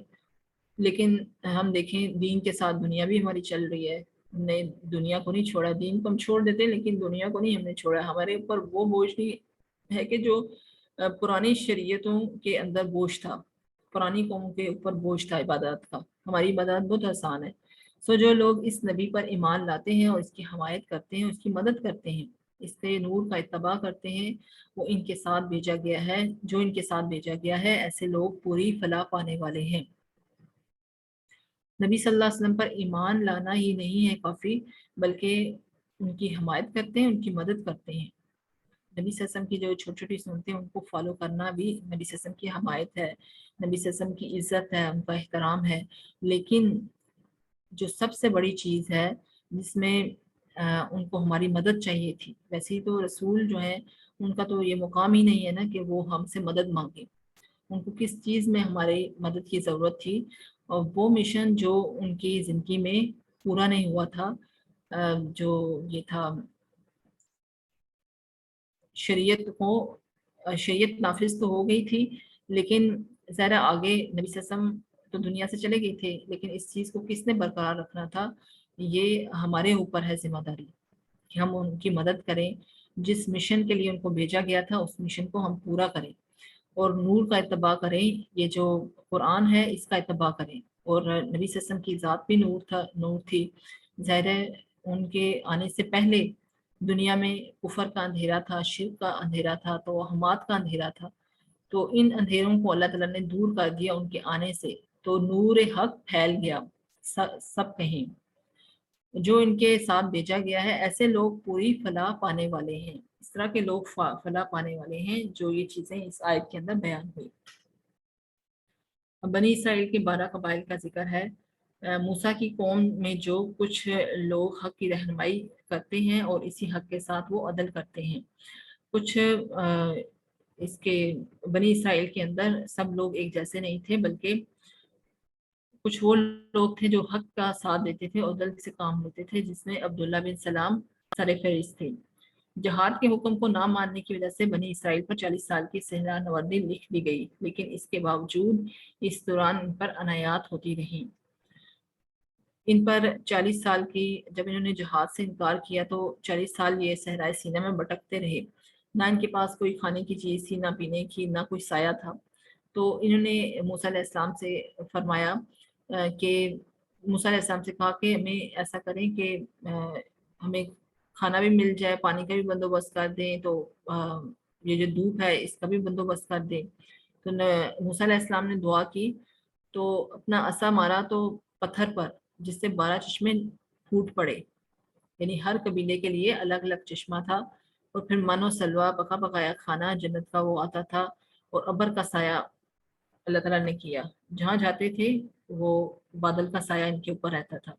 S4: لیکن ہم دیکھیں دین کے ساتھ دنیا بھی ہماری چل رہی ہے، ہم نے دنیا کو نہیں چھوڑا، دین کو ہم چھوڑ دیتے لیکن دنیا کو نہیں ہم نے چھوڑا۔ ہمارے اوپر وہ بوجھ نہیں ہے کہ جو پرانی شریعتوں کے اندر بوجھ تھا، پرانی قوموں کے اوپر بوجھ تھا عبادات کا۔ ہماری عبادات بہت آسان ہے۔ جو لوگ اس نبی پر ایمان لاتے ہیں اور اس کی حمایت کرتے ہیں، اس کی مدد کرتے ہیں، اس کے نور کا اتباع کرتے ہیں، وہ ان کے ساتھ بھیجا گیا ہے، جو ان کے ساتھ بھیجا گیا ہے، ایسے لوگ پوری فلاح پانے والے ہیں۔ نبی صلی اللہ علیہ وسلم پر ایمان لانا ہی نہیں ہے کافی، بلکہ ان کی حمایت کرتے ہیں، ان کی مدد کرتے ہیں۔ نبی صلی اللہ علیہ وسلم کی جو چھوٹی چھوٹی سنتیں ان کو فالو کرنا بھی نبی صلی اللہ علیہ وسلم کی حمایت ہے، نبی صلی اللہ علیہ وسلم کی عزت ہے، ان کا احترام ہے۔ لیکن جو سب سے بڑی چیز ہے جس میں ان کو ہماری مدد چاہیے تھی، ویسے ہی تو رسول جو ہیں ان کا تو یہ مقام ہی نہیں ہے نا کہ وہ ہم سے مدد مانگیں۔ ان کو کس چیز میں ہماری مدد کی ضرورت تھی، اور وہ مشن جو ان کی زندگی میں پورا نہیں ہوا تھا، جو یہ تھا شریعت نافذ تو ہو گئی تھی، لیکن ذرا آگے نبی صلی اللہ علیہ وسلم تو دنیا سے چلے گئے تھے، لیکن اس چیز کو کس نے برقرار رکھنا تھا؟ یہ ہمارے اوپر ہے ذمہ داری کہ ہم ان کی مدد کریں، جس مشن کے لیے ان کو بھیجا گیا تھا اس مشن کو ہم پورا کریں، اور نور کا اتباع کریں۔ یہ جو قرآن ہے اس کا اتباع کریں، اور نبی صلی اللہ علیہ وسلم کی ذات بھی نور تھی۔ ظاہر ہے ان کے آنے سے پہلے دنیا میں کفر کا اندھیرا تھا، شرک کا اندھیرا تھا، توہمات کا اندھیرا تھا، تو ان اندھیروں کو اللہ تعالیٰ نے دور کر دیا ان کے آنے سے، تو نور حق پھیل گیا سب کہیں۔ جو ان کے ساتھ بھیجا گیا ہے ایسے لوگ پوری فلاح پانے والے ہیں، اس طرح کے لوگ فلاح پانے والے ہیں جو یہ چیزیں اس آیت کے اندر بیان ہوئی۔ بنی اسرائیل کے 12 قبائل کا ذکر ہے۔ موسیٰ کی قوم میں جو کچھ لوگ حق کی رہنمائی کرتے ہیں اور اسی حق کے ساتھ وہ عدل کرتے ہیں۔ کچھ اس کے بنی اسرائیل کے اندر سب لوگ ایک جیسے نہیں تھے، بلکہ کچھ وہ لوگ تھے جو حق کا ساتھ دیتے تھے اور عدل سے کام لیتے تھے، جس میں عبداللہ بن سلام سر فہرست تھے۔ جہاد کے حکم کو نہ ماننے کی وجہ سے بنی اسرائیل پر 40 سال کی صحرا نوردی لکھ دی گئی، لیکن اس کے باوجود اس دوران ان پر عنایات ہوتی رہیں۔ ان پر 40 سال کی جب انہوں نے جہاد سے انکار کیا تو 40 سال یہ صحرائے سینا میں بھٹکتے رہے، نہ ان کے پاس کوئی کھانے کی چیز تھی، نہ پینے کی، نہ کوئی سایہ تھا۔ تو انہوں نے موسیٰ علیہ السلام سے فرمایا کہ موسیٰ علیہ السلام سے کہا کہ ہمیں ایسا کریں کہ ہمیں کھانا بھی مل جائے، پانی کا بھی بندوبست کر دیں، تو یہ جو دھوپ ہے اس کا بھی بندوبست کر دیں۔ تو موسیٰ علیہ السلام نے دعا کی تو اپنا عصا مارا تو پتھر پر، جس سے 12 چشمے پھوٹ پڑے، یعنی ہر قبیلے کے لیے الگ الگ چشمہ تھا۔ اور پھر من و سلوہ پکا پکایا کھانا جنت کا وہ آتا تھا، اور ابر کا سایہ اللہ تعالیٰ نے کیا، جہاں جاتے تھے وہ بادل کا سایہ ان کے اوپر رہتا تھا۔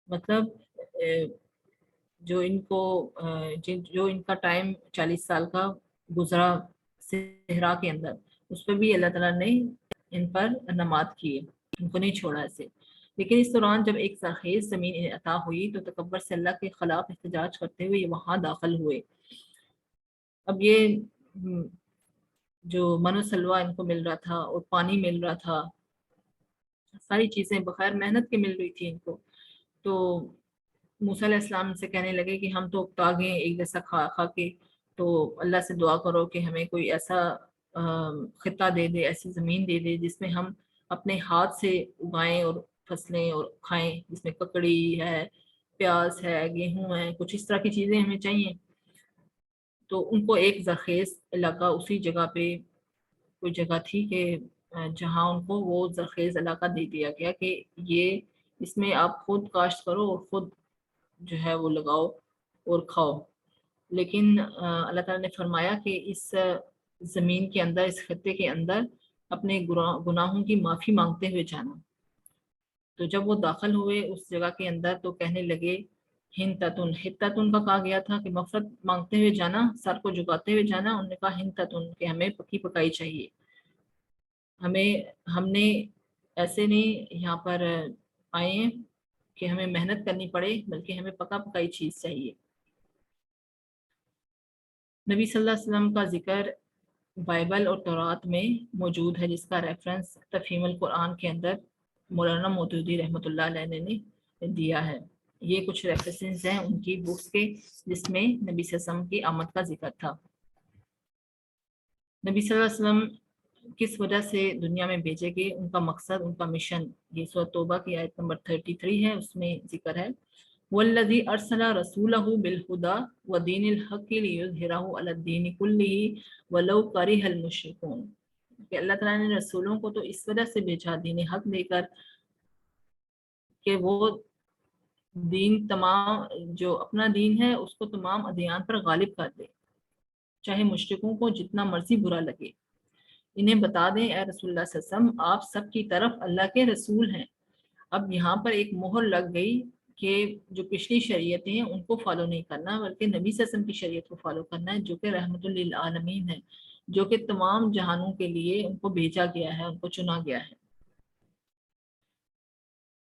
S4: مطلب جو ان کو جو ان کا ٹائم 40 سال کا گزرا صحرا کے اندر، اس پہ بھی اللہ تعالیٰ نے ان پر انعامات کیے، ان کو نہیں چھوڑا ایسے۔ لیکن اس دوران جب ایک زرخیز زمین انہیں عطا ہوئی تو تکبر سے اللہ کے خلاف احتجاج کرتے ہوئے یہ وہاں داخل ہوئے۔ اب یہ جو من و سلوہ ان کو مل رہا تھا اور پانی مل رہا تھا، ساری چیزیں بغیر محنت کے مل رہی تھی ان کو، تو موسیٰ علیہ السلام سے کہنے لگے کہ ہم تو اکتا گئے ایک جیسا کھا کھا کے، تو اللہ سے دعا کرو کہ ہمیں کوئی ایسا خطہ دے دے، ایسی زمین دے دے جس میں ہم اپنے ہاتھ سے اگائیں اور فصلیں اور کھائیں، جس میں ککڑی ہے، پیاز ہے، گیہوں ہے، کچھ اس طرح کی چیزیں ہمیں چاہیے۔ تو ان کو ایک زرخیز علاقہ اسی جگہ پہ کوئی جگہ تھی کہ جہاں ان کو وہ زرخیز علاقہ دے دیا گیا کہ یہ اس میں آپ خود کاشت کرو اور خود جو ہے وہ لگاؤ اور کھاؤ۔ لیکن اللہ تعالیٰ نے فرمایا کہ اس زمین کے اندر، اس خطے کے اندر اپنے گناہوں کی معافی مانگتے ہوئے جانا۔ تو جب وہ داخل ہوئے اس جگہ کے اندر تو کہنے لگے ہنتتن، ہتتن کا کہا گیا تھا کہ مغفرت مانگتے ہوئے جانا، سر کو جھکاتے ہوئے جانا، انہوں نے کہا ہنتتن کہ ہمیں پکی پکائی چاہیے، ہم نے ایسے نہیں یہاں پر آئے ہیں کہ ہمیں محنت کرنی پڑے، بلکہ ہمیں پکا پکائی چیز چاہیے۔ نبی صلی اللہ علیہ وسلم کا ذکر بائبل اور تورات میں موجود ہے، جس کا ریفرنس تفہیم القرآن کے اندر مولانا مودودی رحمۃ اللہ علیہ نے دیا ہے۔ یہ کچھ ریفرنسز ہیں ان کی بکس کے جس میں نبی صلی اللہ علیہ وسلم کی آمد کا ذکر تھا۔ نبی صلی اللہ علیہ وسلم کس وجہ سے دنیا میں بھیجے گئے، ان کا مقصد، ان کا مشن، یہ سورۃ توبہ کی آیت نمبر 33 ہے، اس میں ذکر ہے وَالَّذِي أَرْسَلَ رَسُولَهُ بِالْهُدَى وَدِينِ الْحَقِّ لِيُظْهِرَهُ عَلَى الدِّينِ كُلِّهِ وَلَوْ كَرِهَ الْمُشْرِكُونَ کہ اللہ تعالیٰ نے رسولوں کو تو اس وجہ سے بھیجا دین حق دے کر کہ وہ دین تمام، جو اپنا دین ہے اس کو تمام ادیان پر غالب کر دے، چاہے مشرکوں کو جتنا مرضی برا لگے۔ انہیں بتا دیں اے رسول اللہ صلی اللہ علیہ وسلم، آپ سب کی طرف اللہ کے رسول ہیں۔ اب یہاں پر ایک مہر لگ گئی کہ جو پچھلی شریعتیں ہیں ان کو فالو نہیں کرنا، بلکہ نبی صلی اللہ علیہ وسلم کی شریعت کو فالو کرنا ہے، جو کہ رحمت للعالمین ہے، جو کہ تمام جہانوں کے لیے ان کو بھیجا گیا ہے، ان کو چنا گیا ہے۔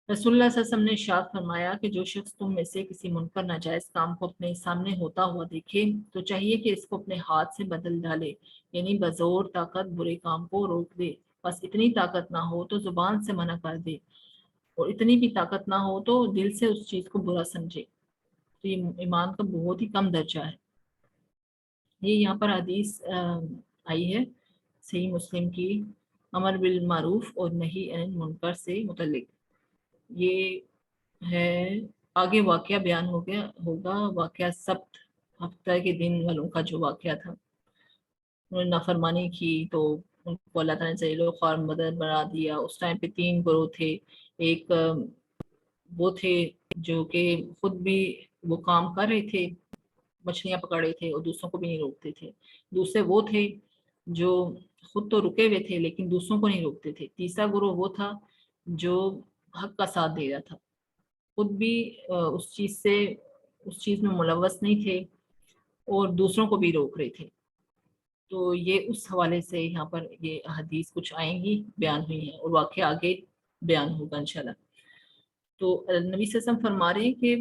S4: رسول اللہ صلی اللہ علیہ وسلم نے ارشاد فرمایا کہ جو شخص تم میں سے کسی منکر ناجائز کام کو اپنے سامنے ہوتا ہوا دیکھے تو چاہیے کہ اس کو اپنے ہاتھ سے بدل ڈالے، یعنی بزور طاقت برے کام کو روک دے۔ بس اتنی طاقت نہ ہو تو زبان سے منع کر دے، اور اتنی بھی طاقت نہ ہو تو دل سے اس چیز کو برا سمجھے۔ تو یہ ایمان کا بہت ہی کم درجہ ہے۔ یہ یہاں پر حدیث آئی ہے صحیح مسلم کی، امر بالمعروف اور نہی عن المنکر سے متعلق۔ یہ ہے، آگے واقعہ بیان ہوگا واقعہ سبت ہفتہ کے دن والوں کا جو واقعہ تھا، انہوں نے نافرمانی کی تو ان کو اللہ تعالیٰ نے ذلیل و خوار مدد بنا دیا۔ اس ٹائم پہ 3 گروہ تھے، ایک وہ تھے جو کہ خود بھی وہ کام کر رہے تھے، مچھلیاں پکڑ رہے تھے اور دوسروں کو بھی نہیں روکتے تھے۔ دوسرے وہ تھے جو خود تو رکے ہوئے تھے لیکن دوسروں کو نہیں روکتے تھے۔ تیسرا گروہ وہ تھا جو حق کا ساتھ دے رہا تھا، خود بھی اس چیز میں ملوث نہیں تھے اور دوسروں کو بھی روک رہے تھے۔ تو یہ اس حوالے سے یہاں پر یہ حدیث کچھ آئیں گی، بیان ہوئی ہیں، اور واقعہ آگے بیان ہوگا انشاءاللہ۔ تو نبی صلی اللہ علیہ وسلم فرما رہے ہیں کہ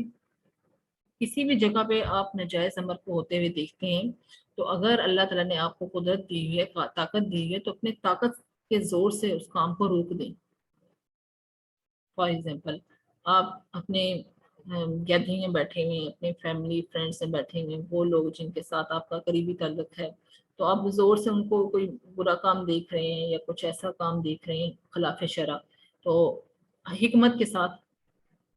S4: کسی بھی جگہ پہ آپ ناجائز امر کو ہوتے ہوئے دیکھتے ہیں تو اگر اللہ تعالیٰ نے آپ کو قدرت دی ہے، طاقت دی ہے، تو اپنے طاقت کے زور سے اس کام کو روک دیں۔ فار ایگزامپل، آپ اپنے گیدرنگ میں بیٹھے ہوئے ہیں، اپنے فیملی فرینڈ سے بیٹھے ہوئے ہیں، وہ لوگ جن کے ساتھ آپ کا قریبی تعلق ہے، تو آپ زور سے ان کو کوئی برا کام دیکھ رہے ہیں یا کچھ ایسا کام دیکھ رہے ہیں خلاف شرع، تو حکمت کے ساتھ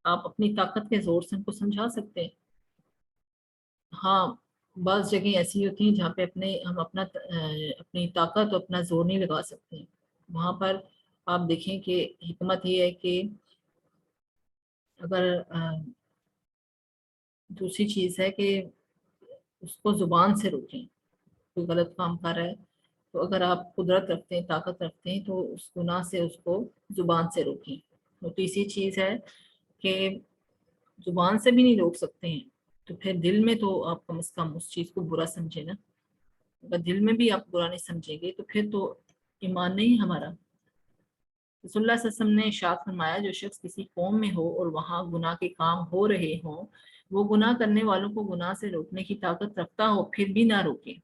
S4: آپ اپنی طاقت کے زور سے ان کو سمجھا سکتے ہیں۔ ہاں، بعض جگہیں ایسی ہوتی ہیں جہاں پہ ہم اپنی طاقت اور اپنا زور نہیں لگا سکتے ہیں، وہاں پر آپ دیکھیں کہ حکمت یہ ہے کہ اگر دوسری چیز ہے کہ اس کو زبان سے روکیں، کوئی غلط کام کر رہا ہے تو اگر آپ قدرت رکھتے ہیں، طاقت رکھتے ہیں، تو اس گناہ سے اس کو زبان سے روکیں۔ اور تیسری چیز ہے کہ زبان سے بھی نہیں روک سکتے ہیں تو پھر دل میں تو آپ کم از کم اس چیز کو برا سمجھے نا. اگر دل میں بھی آپ برا نہیں سمجھیں گے تو پھر تو ایمان نہیں ہمارا. رسول اللہ صلی اللہ علیہ وسلم نے ارشاد فرمایا جو شخص کسی قوم میں ہو اور وہاں گناہ کے کام ہو رہے ہوں وہ گناہ کرنے والوں کو گناہ سے روکنے کی طاقت رکھتا ہو پھر بھی نہ روکے.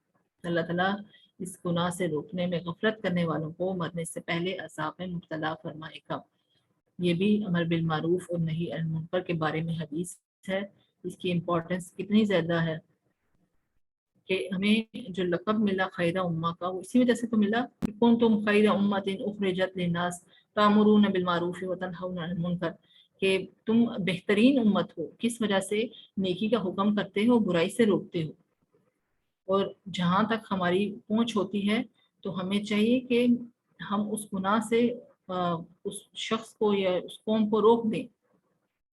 S4: اللہ تعالیٰ اس گناہ سے روکنے میں غفلت کرنے والوں کو مرنے سے پہلے عذاب میں مبتلا فرمائے گا. یہ بھی امر بالمعروف اور نہی عن المنکر کے بارے میں حدیث ہے. اس کی امپورٹنس کتنی زیادہ ہے کہ ہمیں جو لقب ملا خیر امہ کا وہ اسی وجہ سے تو ملا کہ کنتم خیر امۃ اخرجت للناس تأمرون بالمعروف وتنہون عن المنکر، کہ تم بہترین امت ہو کس وجہ سے؟ نیکی کا حکم کرتے ہو برائی سے روکتے ہو. اور جہاں تک ہماری پہنچ ہوتی ہے تو ہمیں چاہیے کہ ہم اس گناہ سے اس شخص کو یا اس قوم کو روک دیں.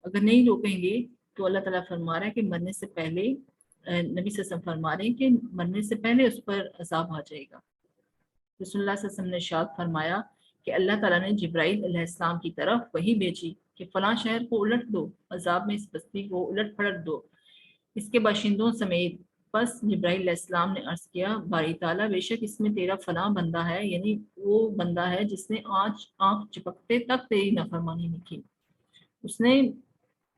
S4: اگر نہیں روکیں گے تو اللہ تعالیٰ فرما رہا ہے کہ مرنے سے پہلے نبی صلی اللہ علیہ وسلم فرما رہے ہیں کہ مرنے سے پہلے اس پر عذاب آ جائے گا. رسول اللہ صلی اللہ علیہ وسلم نے ارشاد فرمایا کہ اللہ تعالیٰ نے جبرائیل علیہ السلام کی طرف وحی بھیجی کہ فلاں شہر کو الٹ دو، عذاب میں اس بستی کو الٹ پلٹ دو اس کے باشندوں سمیت. پس جبرائیل علیہ السلام نے عرض کیا باری تعالیٰ بے شک اس میں تیرا فلاں بندہ ہے، یعنی وہ بندہ ہے جس نے آنکھ چپکتے تک تیری نافرمانی نہیں کی، اس نے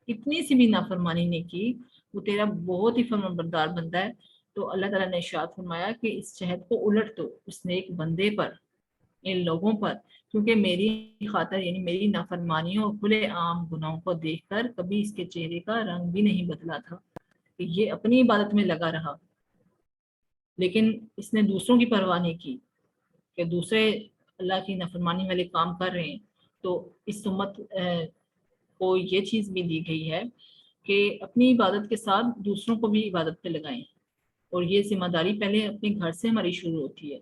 S4: اتنی سی بھی نافرمانی نہیں کی، وہ تیرا بہت ہی فرمانبردار بندہ ہے. تو اللہ تعالیٰ نے ارشاد فرمایا کہ اس شہد کو الٹ دو اس نیک بندے پر، ان لوگوں پر، کیونکہ میری خاطر یعنی میری نافرمانیوں اور کھلے عام گناہوں کو دیکھ کر کبھی اس کے چہرے کا رنگ بھی نہیں بدلا تھا. کہ یہ اپنی عبادت میں لگا رہا لیکن اس نے دوسروں کی پرواہ نہیں کی کہ دوسرے اللہ کی نافرمانی والے کام کر رہے ہیں. تو اس امت کو یہ چیز بھی دی گئی ہے کہ اپنی عبادت کے ساتھ دوسروں کو بھی عبادت پہ لگائیں. اور یہ ذمہ داری پہلے اپنے گھر سے ہماری شروع ہوتی ہے،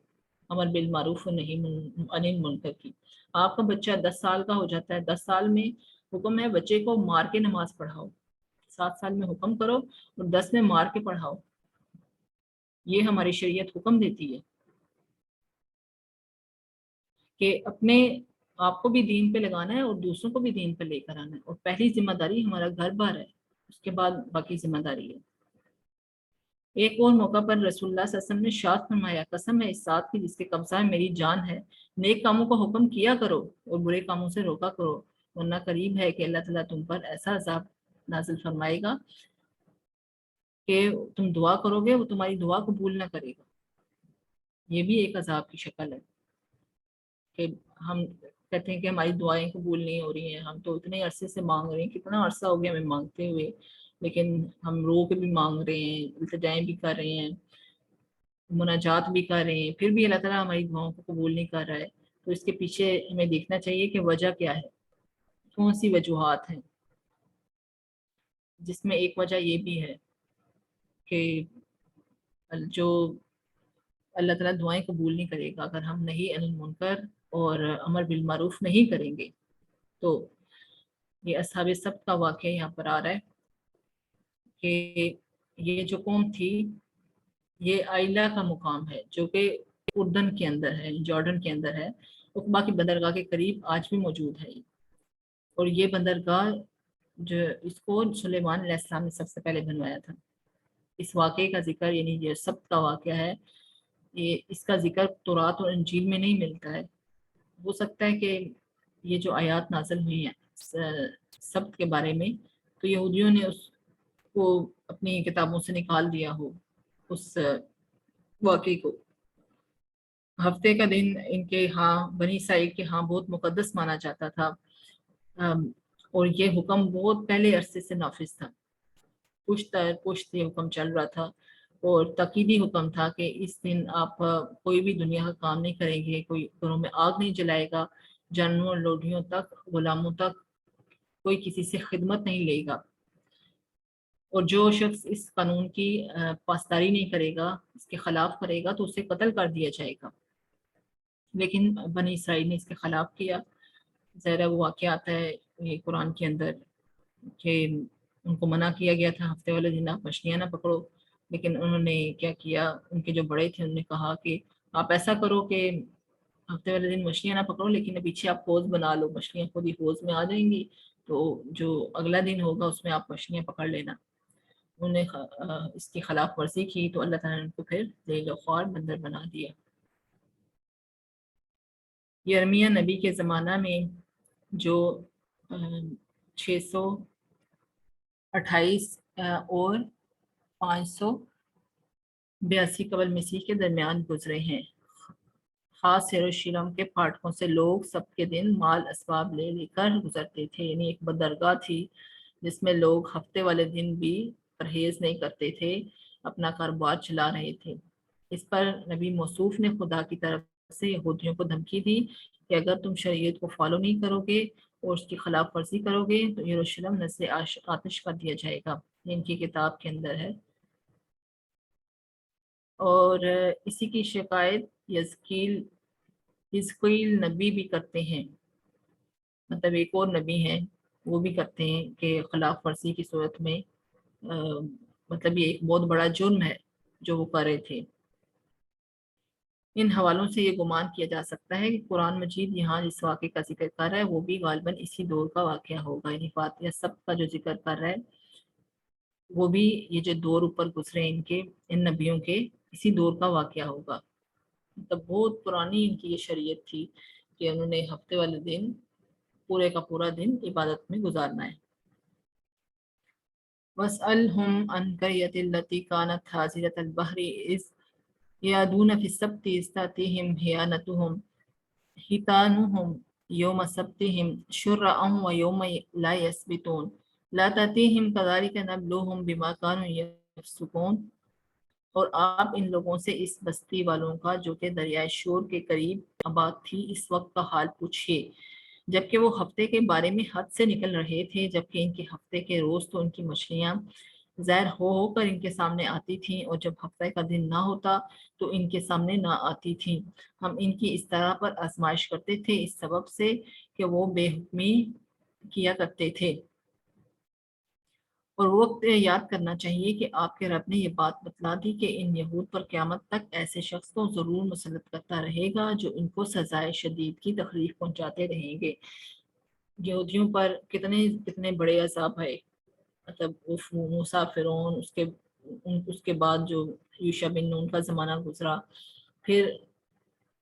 S4: امر بالمعروف و نہی عن المنکر کی. آپ کا بچہ 10 سال کا ہو جاتا ہے، 10 سال میں حکم ہے بچے کو مار کے نماز پڑھاؤ، 7 سال میں حکم کرو اور 10 میں مار کے پڑھاؤ. یہ ہماری شریعت حکم دیتی ہے کہ اپنے آپ کو بھی دین پہ لگانا ہے اور دوسروں کو بھی دین پہ لے کر آنا ہے. اور پہلی ذمہ داری ہمارا گھر بار ہے، اس کے بعد باقی ذمہ داری ہے. ایک اور موقع پر رسول اللہ صلی اللہ علیہ وسلم نے ارشاد فرمایا قسم ہے اس ذات کی جس کے قبضہ میں میری جان ہے، نیک کاموں کا حکم کیا کرو اور برے کاموں سے روکا کرو، ورنہ قریب ہے کہ اللہ تعالیٰ تم پر ایسا عذاب نازل فرمائے گا کہ تم دعا کرو گے وہ تمہاری دعا قبول نہ کرے گا. یہ بھی ایک عذاب کی شکل ہے کہ ہم کہتے ہیں کہ ہماری دعائیں قبول نہیں ہو رہی ہیں، ہم تو اتنے عرصے سے مانگ رہے ہیں، کتنا عرصہ ہو گیا ہمیں مانگتے ہوئے، لیکن ہم رو کے بھی مانگ رہے ہیں، التجائیں بھی کر رہے ہیں، مناجات بھی کر رہے ہیں، پھر بھی اللہ تعالیٰ ہماری دعاؤں کو قبول نہیں کر رہا ہے. تو اس کے پیچھے ہمیں دیکھنا چاہیے کہ وجہ کیا ہے، کون سی وجوہات ہیں. جس میں ایک وجہ یہ بھی ہے کہ جو اللہ تعالیٰ دعائیں قبول نہیں کرے گا اگر ہم نہی عن المنکر اور امر بالمعروف نہیں کریں گے. تو یہ اصحاب سبت کا واقعہ یہاں پر آ رہا ہے کہ یہ جو قوم تھی یہ آئلہ کا مقام ہے جو کہ اردن کے اندر ہے، جارڈن کے اندر ہے، عقبہ کی بندرگاہ کے قریب آج بھی موجود ہے. اور یہ بندرگاہ جو اس کو سلیمان علیہ السلام نے سب سے پہلے بنوایا تھا. اس واقعے کا ذکر یعنی یہ سبت کا واقعہ ہے، یہ اس کا ذکر تورات اور انجیل میں نہیں ملتا ہے. ہو سکتا ہے کہ یہ جو آیات نازل ہوئی ہیں سبت کے بارے میں تو یہودیوں نے اس کو اپنی کتابوں سے نکال دیا ہو اس واقعے کو. ہفتے کا دن ان کے ہاں بنی اسرائیل کے ہاں بہت مقدس مانا جاتا تھا، اور یہ حکم بہت پہلے عرصے سے نافذ تھا، پشت در پشت یہ حکم چل رہا تھا اور تاکیدی حکم تھا کہ اس دن آپ کوئی بھی دنیا کا کام نہیں کریں گے، کوئی گھروں میں آگ نہیں جلائے گا، جانوروں لوڈھیوں تک غلاموں تک کوئی کسی سے خدمت نہیں لے گا، اور جو شخص اس قانون کی پاسداری نہیں کرے گا، اس کے خلاف کرے گا تو اسے قتل کر دیا جائے گا. لیکن بنی اسرائیل نے اس کے خلاف کیا. ظاہرہ وہ واقعہ آتا ہے یہ قرآن کے اندر کہ ان کو منع کیا گیا تھا ہفتے والے دن آپ مچھلیاں نہ پکڑو، لیکن انہوں نے کیا کیا، ان کے جو بڑے تھے انہوں نے کہا کہ آپ ایسا کرو کہ ہفتے والے دن مچھلیاں نہ پکڑو لیکن پیچھے آپ حوض بنا لو، مچھلیاں خود ہی حوض میں آ جائیں گی، تو جو اگلا دن ہوگا اس میں آپ مچھلیاں پکڑ لینا. انہیں اس کی خلاف ورزی کی تو اللہ تعالیٰ نے ان کو پھر ذلیل و خوار بندر بنا دیا۔ یرمیہ نبی کے زمانہ میں جو 628 اور 582 قبل مسیح کے درمیان گزرے ہیں۔ خاص سیر و شیلم کے پھاٹکوں سے لوگ سب کے دن مال اسباب لے لے کر گزرتے تھے، یعنی ایک بندرگاہ تھی جس میں لوگ ہفتے والے دن بھی پرہیز نہیں کرتے تھے، اپنا کاروبار چلا رہے تھے۔ اس پر نبی موصوف نے خدا کی طرف سے یہودیوں کو دھمکی دی کہ اگر تم شریعت کو فالو نہیں کرو گے اور اس کی خلاف ورزی کرو گے تو یروشلم نزد آتش کر دیا جائے گا۔ یہ ان کی کتاب کے اندر ہے۔ اور اسی کی شکایت حزقیل نبی بھی کرتے ہیں، مطلب ایک اور نبی ہیں وہ بھی کرتے ہیں کہ خلاف ورزی کی صورت میں مطلب یہ ایک بہت بڑا جرم ہے جو وہ کر رہے تھے۔ ان حوالوں سے یہ گمان کیا جا سکتا ہے کہ قرآن مجید یہاں جس واقعے کا ذکر کر رہا ہے وہ بھی غالباً اسی دور کا واقعہ ہوگا، یعنی فاتحہ سب کا جو ذکر کر رہا ہے وہ بھی یہ جو دور اوپر گزرے ان نبیوں کے اسی دور کا واقعہ ہوگا۔ مطلب بہت پرانی ان کی یہ شریعت تھی کہ انہوں نے ہفتے والے دن پورے کا پورا دن عبادت میں گزارنا ہے۔ وَاسْأَلْهُمْ عَنْ قَرْيَةِ الَّتِي كَانَتْ حَاضِرَةَ الْبَحْرِ إِذْ يَعْدُونَ فِي السَّبْتِ إِذْ تَأْتِيهِمْ حِيتَانُهُمْ يَوْمَ سَبْتِهِمْ شُرَّعًا وَيَوْمَ لَا يَسْبِتُونَ لَا تَأْتِيهِمْ كَذَلِكَ نَبْلُوهُمْ بِمَا كَانُوا يَفْسُقُونَ۔ اور آپ ان لوگوں سے اس بستی والوں کا جو کہ دریائے شور کے قریب آباد تھی اس وقت کا حال پوچھیے، جبکہ وہ ہفتے کے بارے میں حد سے نکل رہے تھے، جبکہ ان کے ہفتے کے روز تو ان کی مچھلیاں ظاہر ہو کر ان کے سامنے آتی تھیں، اور جب ہفتے کا دن نہ ہوتا تو ان کے سامنے نہ آتی تھیں۔ ہم ان کی اس طرح پر آزمائش کرتے تھے اس سبب سے کہ وہ بے حکمی کیا کرتے تھے۔ اور وقت یاد کرنا چاہیے کہ آپ کے رب نے یہ بات بتلا دی کہ ان یہود پر قیامت تک ایسے شخص کو ضرور مسلط کرتا رہے گا جو ان کو سزائے شدید کی تکلیف پہنچاتے رہیں گے۔ یہودیوں پر کتنے بڑے عذاب ہے، مطلب موسیٰ، فرعون، اس کے بعد جو یوشع بن نون کا زمانہ گزرا، پھر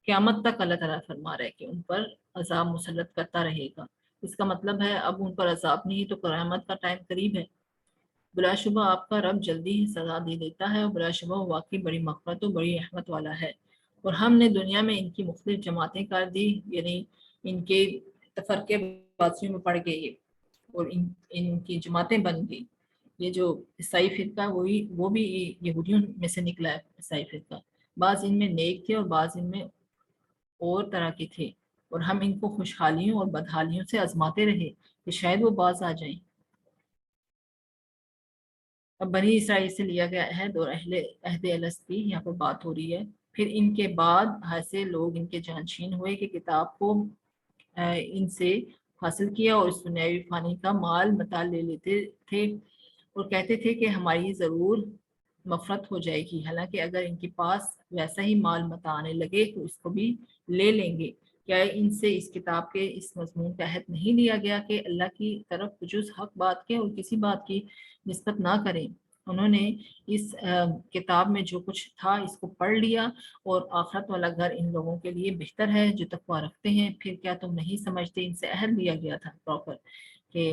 S4: قیامت تک اللہ تعالیٰ فرما رہا ہے کہ ان پر عذاب مسلط کرتا رہے گا۔ اس کا مطلب ہے اب ان پر عذاب نہیں تو قیامت کا ٹائم قریب ہے۔ بلا شبہ آپ کا رب جلدی ہی سزا دے دیتا ہے، اور بلا شبہ وہ واقعی بڑی مغفرت و بڑی رحمت والا ہے۔ اور ہم نے دنیا میں ان کی مختلف جماعتیں کر دی، یعنی ان کے تفرقے بازیوں میں پڑ گئے اور ان کی جماعتیں بن گئی۔ یہ جو عیسائی فرقہ وہ بھی یہودیوں میں سے نکلا ہے۔ عیسائی فرقہ بعض ان میں نیک تھے اور بعض ان میں اور طرح کے تھے، اور ہم ان کو خوشحالیوں اور بدحالیوں سے آزماتے رہے کہ شاید وہ باز آ جائیں۔ اب بنی اسرائیل سے لیا گیا عہد اور عہد السطی یہاں پر بات ہو رہی ہے۔ پھر ان کے بعد ایسے لوگ ان کے جانشین ہوئے کہ کتاب کو ان سے حاصل کیا اور اس دنیاوی فانی کا مال متاع لے لیتے تھے اور کہتے تھے کہ ہماری ضرور مغفرت ہو جائے گی، حالانکہ اگر ان کے پاس ویسا ہی مال متاع آنے لگے تو اس کو بھی لے لیں گے۔ کیا ان سے اس کتاب کے اس مضمون کا عہد نہیں لیا گیا کہ اللہ کی طرف جز حق بات کے اور کسی بات کی نسبت نہ کریں؟ انہوں نے اس کتاب میں جو کچھ تھا اس کو پڑھ لیا، اور آخرت والا گھر ان لوگوں کے لیے بہتر ہے جو تقویٰ رکھتے ہیں۔ پھر کیا تم نہیں سمجھتے ان سے عہد لیا گیا تھا پراپر کہ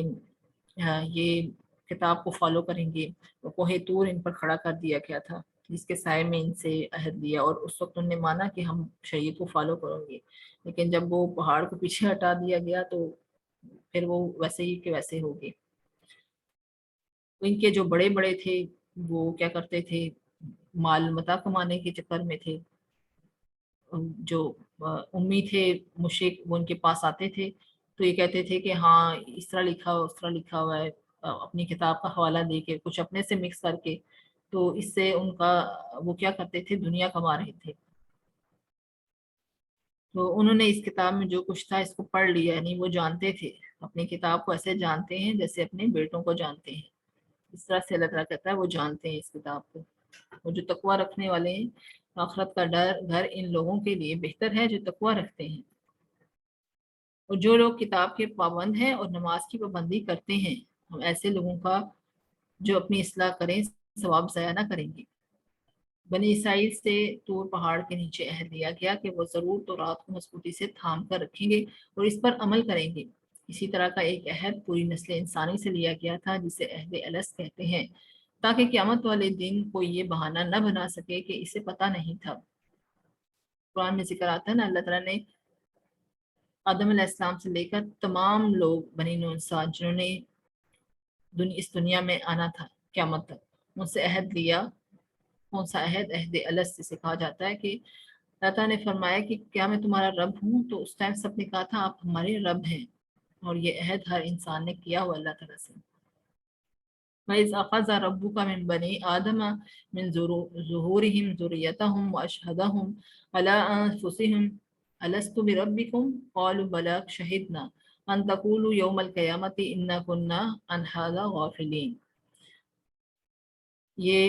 S4: یہ کتاب کو فالو کریں گے؟ کوہ طور ان پر کھڑا کر دیا گیا تھا جس کے سائے میں ان سے عہد لیا، اور اس وقت انہوں نے مانا کہ ہم شریعت کو فالو کریں گے، لیکن جب وہ پہاڑ کو پیچھے ہٹا دیا گیا تو پھر وہ ویسے ہی کہ ویسے ہو گئے۔ ان کے جو بڑے بڑے تھے وہ کیا کرتے تھے، مال متاع کمانے کے چکر میں تھے۔ جو امی تھے مشرک وہ ان کے پاس آتے تھے تو یہ کہتے تھے کہ ہاں اس طرح لکھا ہوا اس طرح لکھا ہوا ہے، اپنی کتاب کا حوالہ دے کے کچھ اپنے سے مکس کر کے، تو اس سے ان کا وہ کیا کرتے تھے، دنیا کما رہے تھے۔ تو انہوں نے اس کتاب میں جو کچھ تھا اس کو پڑھ لیا، یعنی وہ جانتے تھے، اپنی کتاب کو ایسے جانتے ہیں جیسے اپنے بیٹوں کو جانتے ہیں۔ اس طرح سے اللہ تعالیٰ کہتا ہے وہ جانتے ہیں اس کتاب کو۔ وہ جو تقویٰ رکھنے والے ہیں، آخرت کا گھر ان لوگوں کے لیے بہتر ہے جو تقویٰ رکھتے ہیں۔ اور جو لوگ کتاب کے پابند ہیں اور نماز کی پابندی کرتے ہیں، ہم ایسے لوگوں کا جو اپنی اصلاح کریں ثواب ضائع نہ کریں گے۔ بنی اسرائیل سے طور پہاڑ کے نیچے عہد لیا گیا کہ وہ ضرور تورات کو مضبوطی سے تھام کر رکھیں گے اور اس پر عمل کریں گے۔ اسی طرح کا ایک عہد پوری نسل انسانی سے لیا گیا تھا جسے عہد الست کہتے ہیں، تاکہ قیامت والے دن کوئی یہ بہانہ نہ بنا سکے کہ اسے پتہ نہیں تھا۔ قرآن میں ذکر آتا ہے نا، اللہ تعالیٰ نے آدم علیہ السلام سے لے کر تمام لوگ بنی نوح انسان جنہوں نے اس دنیا میں آنا تھا قیامت تک، ان سے عہد لیا۔ کون سا عہد؟ عہد الست سے کہا جاتا ہے کہ اللہ تعالیٰ نے فرمایا کہ کیا میں تمہارا رب ہوں؟ تو اس ٹائم سب نے کہا تھا آپ ہمارے رب ہیں، اور یہ عہد ہر انسان نے کیا ہوا اللہ تعالیٰ سے۔ وَإِذْ أَخَذَ رَبُّكَ مِنْ بَنِي آدَمَ مِنْ ظُهُورِهِمْ ذُرِّيَّتَهُمْ وَأَشْهَدَهُمْ عَلَىٰ أَنفُسِهِمْ أَلَسْتُ بِرَبِّكُمْ قَالُوا بَلَىٰ شَهِدْنَا أَن تَقُولُوا يَوْمَ الْقِيَامَةِ إِنَّا كُنَّا عَنْ هَٰذَا غَافِلِينَ۔ یہ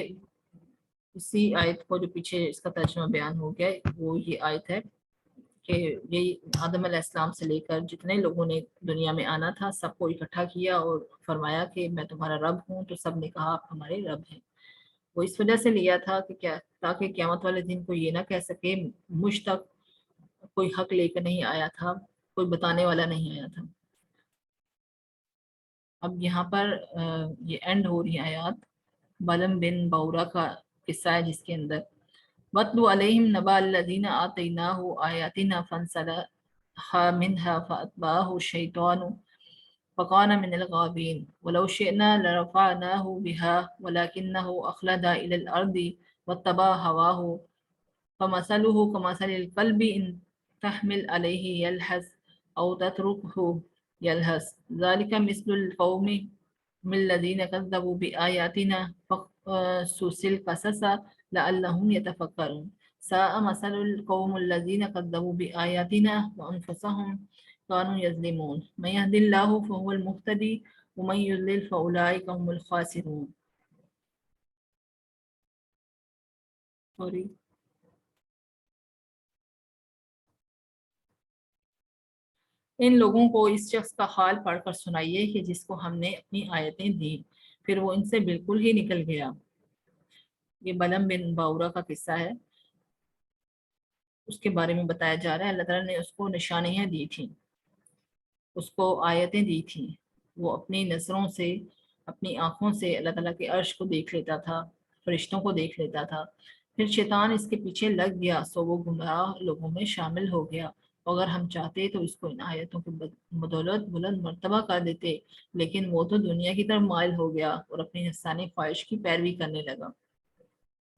S4: اسی آیت کو جو پیچھے اس کا ترجمہ بیان ہو گیا وہ یہ آیت ہے کہ یہی آدم علیہ السلام سے لے کر جتنے لوگوں نے دنیا میں آنا تھا سب کو اکٹھا کیا اور فرمایا کہ میں تمہارا رب ہوں، تو سب نے کہا آپ ہمارے رب ہیں۔ وہ اس وجہ سے لیا تھا کہ کیا، تاکہ قیامت والے دن کو یہ نہ کہہ سکے مجھ تک کوئی حق لے کر نہیں آیا تھا، کوئی بتانے والا نہیں آیا تھا۔ اب یہاں پر یہ اینڈ ہو رہی آیات بلم بن باورا کا قصہ ہے، جس کے اندر وَاتْلُ عَلَيْهِمْ نَبَأَ الَّذِينَ آتَيْنَاهُ آيَاتِنَا فَانْسَلَخَ مِنْهَا فَأَتْبَعَهُ الشَّيْطَانُ فَكَانَ مِنَ الْغَاوِينَ وَلَوْ شِئْنَا لَرَفَعْنَاهُ بِهَا وَلَكِنَّهُ أَخْلَدَ إِلَى الْأَرْضِ وَاتَّبَعَ هَوَاهُ فَمَثَلُهُ كَمَثَلِ الْكَلْبِ إِنْ تَحْمِلْ عَلَيْهِ يَلْهَثْ أَوْ تَتْرُكْهُ يَلْهَث ذَلِكَ مِثْلُ الْقَوْمِ من الذين كذبوا بآياتنا فاقصص القصص لعلهم يتفكرون ساء مثل القوم الذين كذبوا بآياتنا وأنفسهم كانوا يظلمون من يهد الله فهو المهتدي ومن يضلل فأولئك هم الخاسرون۔ ان لوگوں کو اس شخص کا حال پڑھ کر سنائیے کہ جس کو ہم نے اپنی آیتیں دیں پھر وہ ان سے بالکل ہی نکل گیا۔ یہ بلم بن باورا کا قصہ ہے، اس کے بارے میں بتایا جا رہا ہے۔ اللہ تعالیٰ نے اس کو نشانیاں دی تھیں، اس کو آیتیں دی تھیں، وہ اپنی نظروں سے، اپنی آنکھوں سے اللہ تعالیٰ کے عرش کو دیکھ لیتا تھا، فرشتوں کو دیکھ لیتا تھا۔ پھر شیطان اس کے پیچھے لگ گیا، سو وہ گمراہ لوگوں میں شامل ہو گیا۔ اگر ہم چاہتے تو اس کو ان آیتوں کی بدولت بلند مرتبہ کر دیتے، لیکن وہ تو دنیا کی طرف مائل ہو گیا اور اپنی نفسانی خواہش کی پیروی کرنے لگا۔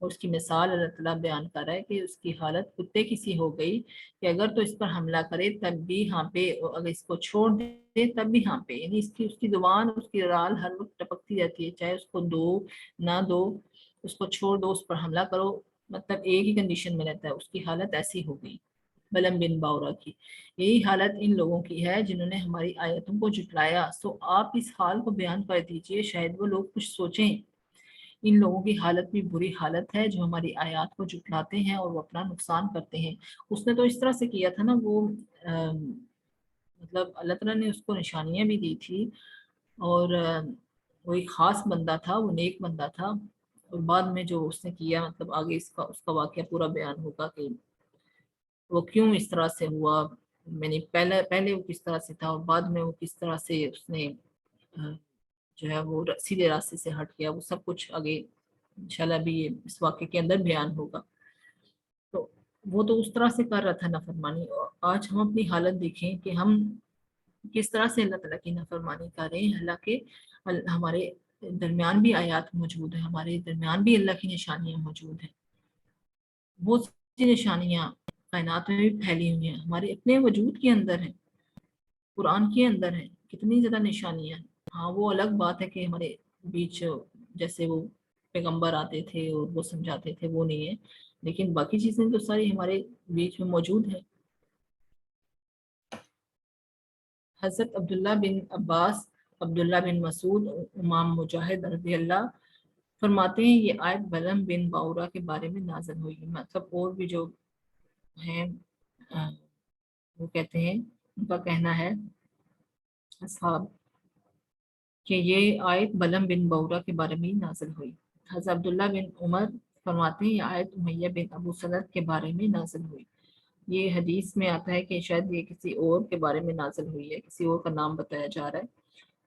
S4: اور اس کی مثال اللہ تعالیٰ بیان کر رہا ہے کہ اس کی حالت کتے کی سی ہو گئی کہ اگر تو اس پر حملہ کرے تب بھی ہانپے، اور اگر اس کو چھوڑ دے تب بھی ہانپے، یعنی اس کی زبان، اس کی رال ہر وقت ٹپکتی رہتی ہے، چاہے اس کو دو نہ دو، اس کو چھوڑ دو، اس پر حملہ کرو، مطلب ایک ہی کنڈیشن میں رہتا ہے۔ اس کی حالت ایسی ہو گئی بلم بن باورا کی۔ یہی حالت ان لوگوں کی ہے جنہوں نے ہماری آیتوں کو جھٹلایا۔ سو آپ اس حال کو بیان کر دیجئے، شاید وہ لوگ کچھ سوچیں۔ ان لوگوں کی حالت بھی بری حالت ہے جو ہماری آیات کو جھٹلاتے ہیں اور وہ اپنا نقصان کرتے ہیں۔ اس نے تو اس طرح سے کیا تھا نا، وہ مطلب اللہ تعالیٰ نے اس کو نشانیاں بھی دی تھی، اور وہ ایک خاص بندہ تھا، وہ نیک بندہ تھا، اور بعد میں جو اس نے کیا، مطلب آگے اس کا واقعہ پورا بیان ہوگا کہ وہ کیوں اس طرح سے ہوا، میں نے پہلے وہ کس طرح سے تھا اور بعد میں وہ کس طرح سے اس نے جو ہے وہ سیدھے راستے سے ہٹ گیا، وہ سب کچھ آگے انشاءاللہ بھی اس واقعے کے اندر بیان ہوگا۔ تو وہ تو اس طرح سے کر رہا تھا نافرمانی، اور آج ہم اپنی حالت دیکھیں کہ ہم کس طرح سے اللہ تعالیٰ کی نافرمانی کر رہے ہیں، حالانکہ ہمارے درمیان بھی آیات موجود ہیں، ہمارے درمیان بھی اللہ کی نشانیاں موجود ہیں، بہت سی نشانیاں کائنات میں بھی پھیلی ہوئی ہیں، ہمارے اپنے وجود کے اندر ہیں، قرآن کے اندر ہیں، کتنی زیادہ نشانیاں ہیں۔ ہاں وہ الگ بات ہے کہ ہمارے بیچ جیسے وہ پیغمبر آتے تھے اور وہ سمجھاتے تھے وہ نہیں ہے، لیکن باقی چیزیں تو ساری ہمارے بیچ میں موجود ہیں۔ حضرت عبداللہ بن عباس، عبداللہ بن مسعود، امام مجاہد رضی اللہ فرماتے ہیں یہ آیت بلم بن باورا کے بارے میں نازل ہوئی، مطلب اور بھی جو ہیں وہ کہتے ہیں، ان کا کہنا ہے اصحاب کہ یہ آیت بلم بن بورا کے بارے میں نازل ہوئی۔ حضرت عبداللہ بن عمر فرماتے ہیں یہ آیت امیہ بن ابو سلط کے بارے میں نازل ہوئی۔ یہ حدیث میں آتا ہے کہ شاید یہ کسی اور کے بارے میں نازل ہوئی ہے، کسی اور کا نام بتایا جا رہا ہے،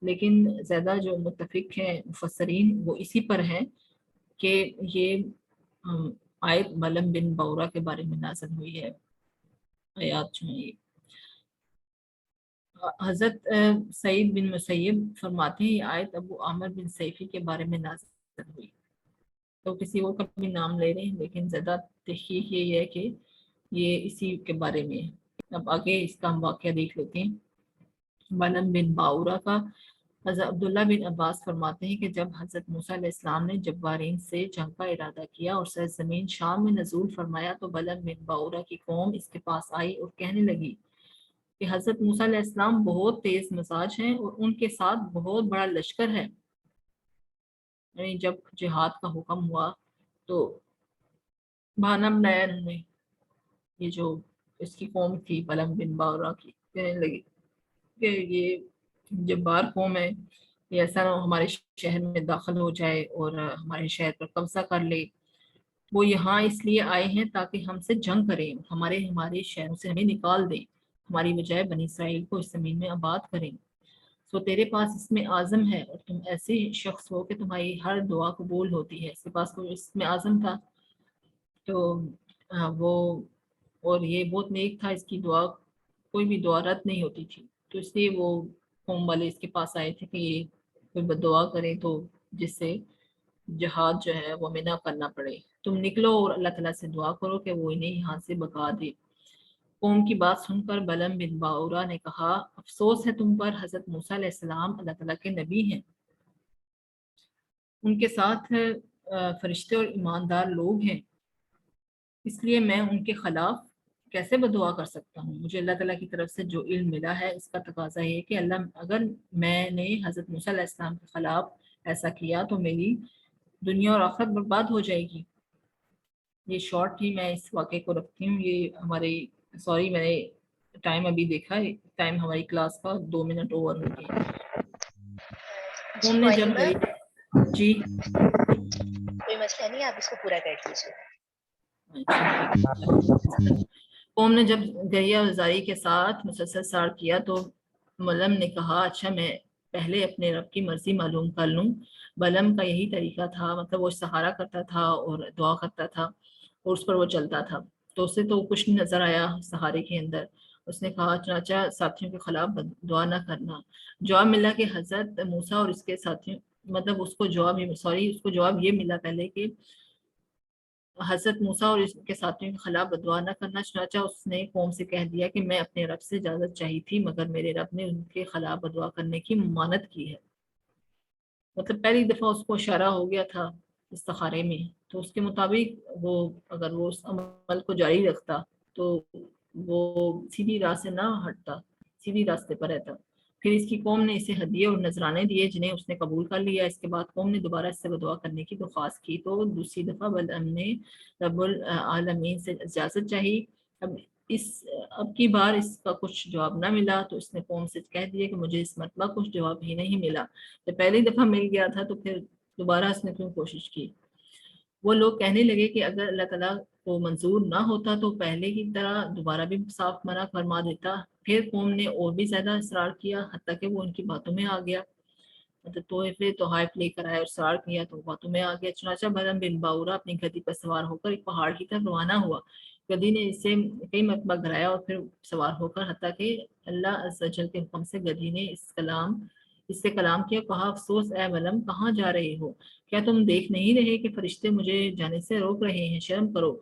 S4: لیکن زیادہ جو متفق ہیں مفسرین وہ اسی پر ہیں کہ یہ آیت بلم بن بورا کے بارے میں نازل ہوئی ہے۔ آیات جو ہیں یہ حضرت سعید بن مسیب فرماتے ہیں یہ آیت ابو عامر بن سیفی کے بارے میں نازل ہوئی۔ تو کسی اور کا بھی نام لے رہے ہیں، لیکن زیادہ تحقیق یہ ہے کہ یہ اسی کے بارے میں ہے۔ اب آگے اس کا ہم واقعہ دیکھ لیتے ہیں بلم بن باورا کا۔ حضرت عبداللہ بن عباس فرماتے ہیں کہ جب حضرت موسیٰ علیہ السلام نے جبارین سے جنگ کا ارادہ کیا اور سرزمین شام میں نزول فرمایا تو بلم بن باورا کی قوم اس کے پاس آئی اور کہنے لگی کہ حضرت موسیٰ علیہ السلام بہت تیز مزاج ہیں اور ان کے ساتھ بہت بڑا لشکر ہے۔ یعنی جب جہاد کا حکم ہوا تو بہانہ بنایا انہوں نے، یہ جو اس کی قوم تھی بلم بن باورا کی، کہنے لگی کہ یہ جبار قوم ہے، یہ ایسا نہ ہو ہمارے شہر میں داخل ہو جائے اور ہمارے شہر پر قبضہ کر لے۔ وہ یہاں اس لیے آئے ہیں تاکہ ہم سے جنگ کریں، ہمارے شہروں سے ہمیں نکال دیں، ہماری بجائے بنی اسرائیل کو اس زمین میں آباد کریں۔ سو تیرے پاس اس میں عزم ہے اور تم ایسے شخص ہو کہ تمہاری ہر دعا قبول ہوتی ہے۔ اس کے پاس کوئی اس میں عزم تھا تو وہ، اور یہ بہت نیک تھا، اس کی دعا کوئی بھی دعا رد نہیں ہوتی تھی، تو اس لیے وہ قوم والے اس کے پاس آئے تھے کہ یہ کوئی بد دعا کرے تو جس سے جہاد جو ہے وہ میں نہ کرنا پڑے، تم نکلو اور اللہ تعالیٰ سے دعا کرو کہ وہ انہیں یہاں سے بھگا دے۔ قوم کی بات سن کر بلم بن باورا نے کہا افسوس ہے تم پر، حضرت موسیٰ علیہ السلام اللہ تعالیٰ کے نبی ہیں، ان کے ساتھ فرشتے اور ایماندار لوگ ہیں، اس لیے میں ان کے خلاف کیسے بدعا کر سکتا ہوں؟ مجھے اللہ تعالیٰ کی طرف سے جو علم ملا ہے اس کا تقاضا یہ ہے کہ اللہ اگر میں نے حضرت موسیٰ علیہ السلام کے خلاف ایسا کیا تو میری دنیا اور آخرت برباد ہو جائے گی۔ یہ شارٹ ہی میں اس واقعے کو رکھتی ہوں۔ یہ ہماری میں نے ٹائم ابھی دیکھا ہے، ٹائم ہماری کلاس کا 2 منٹ اوور ہو گیا۔
S1: جی
S4: قوم نے جب
S1: معلمہ،
S4: جی
S1: کوئی مسئلہ نہیں، آپ اس کو پورا کر دیجیے۔
S4: قوم نے جب گریہ زاری کے ساتھ مسلسل سار کیا تو بلم نے کہا اچھا میں پہلے اپنے رب کی مرضی معلوم کر لوں۔ بلم کا یہی طریقہ تھا، مطلب وہ سہارا کرتا تھا اور دعا کرتا تھا اور اس پر وہ چلتا تھا، تو اسے تو کچھ نہیں نظر آیا سہارے کے اندر۔ اس نے کہا چنانچہ ساتھیوں کے خلاف دعا نہ کرنا۔ جواب ملا کہ حضرت موسیٰ اور اس کے ساتھیوں، مطلب اس کو جواب یہ ملا پہلے کہ حضرت موسیٰ اور اس کے ساتھیوں کے خلاف بدعا نہ کرنا۔ چنانچہ اس نے قوم سے کہہ دیا کہ میں اپنے رب سے اجازت چاہی تھی مگر میرے رب نے ان کے خلاف بدعا کرنے کی ممانعت کی ہے۔ مطلب پہلی دفعہ اس کو اشارہ ہو گیا تھا استخارے میں، تو اس کے مطابق وہ اگر وہ اس عمل کو جاری رکھتا تو وہ سیدھی راہ سے نہ ہٹتا، سیدھی راستے پر رہتا۔ پھر اس کی قوم نے اسے ہدیے اور نذرانے دیے جنہیں اس نے قبول کر لیا۔ اس کے بعد قوم نے دوبارہ اس سے بدعا کرنے کی درخواست کی تو دوسری دفعہ بلعم نے رب العالمین سے اجازت چاہی۔ اب کی بار اس کا کچھ جواب نہ ملا تو اس نے قوم سے کہہ دیا کہ مجھے اس مرتبہ کچھ جواب ہی نہیں ملا، جب پہلی دفعہ مل گیا تھا تو پھر دوبارہ اس نے کیوں کوشش کی؟ وہ لوگ کہنے لگے کہ اگر اللہ تعالیٰ کو منظور نہ ہوتا تو پہلے کی طرح دوبارہ بھی صاف منع فرما دیتا۔ پھر قوم نے اور بھی زیادہ اصرار کیا حتیٰ کہ وہ ان کی باتوں میں آ گیا، مطلب تحائف لے کر آئے اور اصرار کیا تو باتوں میں آ گیا۔ چنانچہ بلم بن باورا اپنی گدی پر سوار ہو کر ایک پہاڑ کی طرف روانہ ہوا۔ گدی نے اسے کئی مرتبہ گرایا اور پھر سوار ہو کر حتیٰ کہ اللہ عز و جل کے حکم سے گدی نے اس سے کلام کیا، کہا افسوس اے بلم کہاں جا رہے ہو؟ کیا تم دیکھ نہیں رہے کہ فرشتے مجھے جانے سے روک رہے ہیں؟ شرم کرو،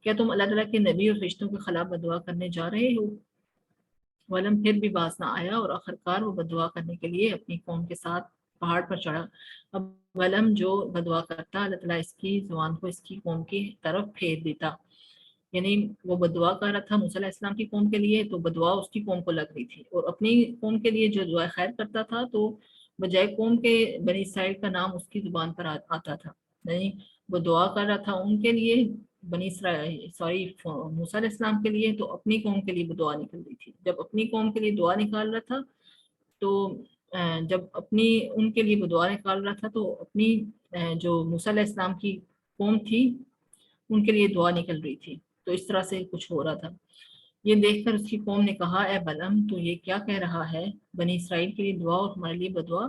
S4: کیا تم اللہ تعالیٰ کے نبی اور فرشتوں کے خلاف بدعا کرنے جا رہے ہو؟ بلم پھر بھی باز نہ آیا اور آخرکار وہ بدعا کرنے کے لیے اپنی قوم کے ساتھ پہاڑ پر چڑھا۔ اب بلم جو بدعا کرتا اللہ تعالیٰ اس کی زبان کو اس کی قوم کی طرف پھیر دیتا، یعنی وہ بدعا کر رہا تھا موسیٰ علیہ السلام کی قوم کے لیے تو بدعا اس کی قوم کو لگ رہی تھی، اور اپنی قوم کے لیے جو دعا خیر کرتا تھا تو بجائے قوم کے بنی اسرائیل کا نام اس کی زبان پر آتا تھا، یعنی وہ دعا کر رہا تھا ان کے لیے بنی اسرائیل موسیٰ علیہ السلام کے لیے، تو اپنی قوم کے لیے وہ دعا نکل رہی تھی۔ جب اپنی قوم کے لیے دعا نکال رہا تھا تو جب اپنی ان کے لیے وہ دعا نکال رہا تھا تو اپنی جو موسیٰ علیہ السلام کی قوم تھی ان کے لیے دعا نکل رہی تھی، تو اس طرح سے کچھ ہو رہا تھا۔ یہ دیکھ کر اس کی قوم نے کہا اے بلعم تو یہ کیا کہہ رہا ہے، بنی اسرائیل کے لیے دعا اور ہمارے لیے بدعا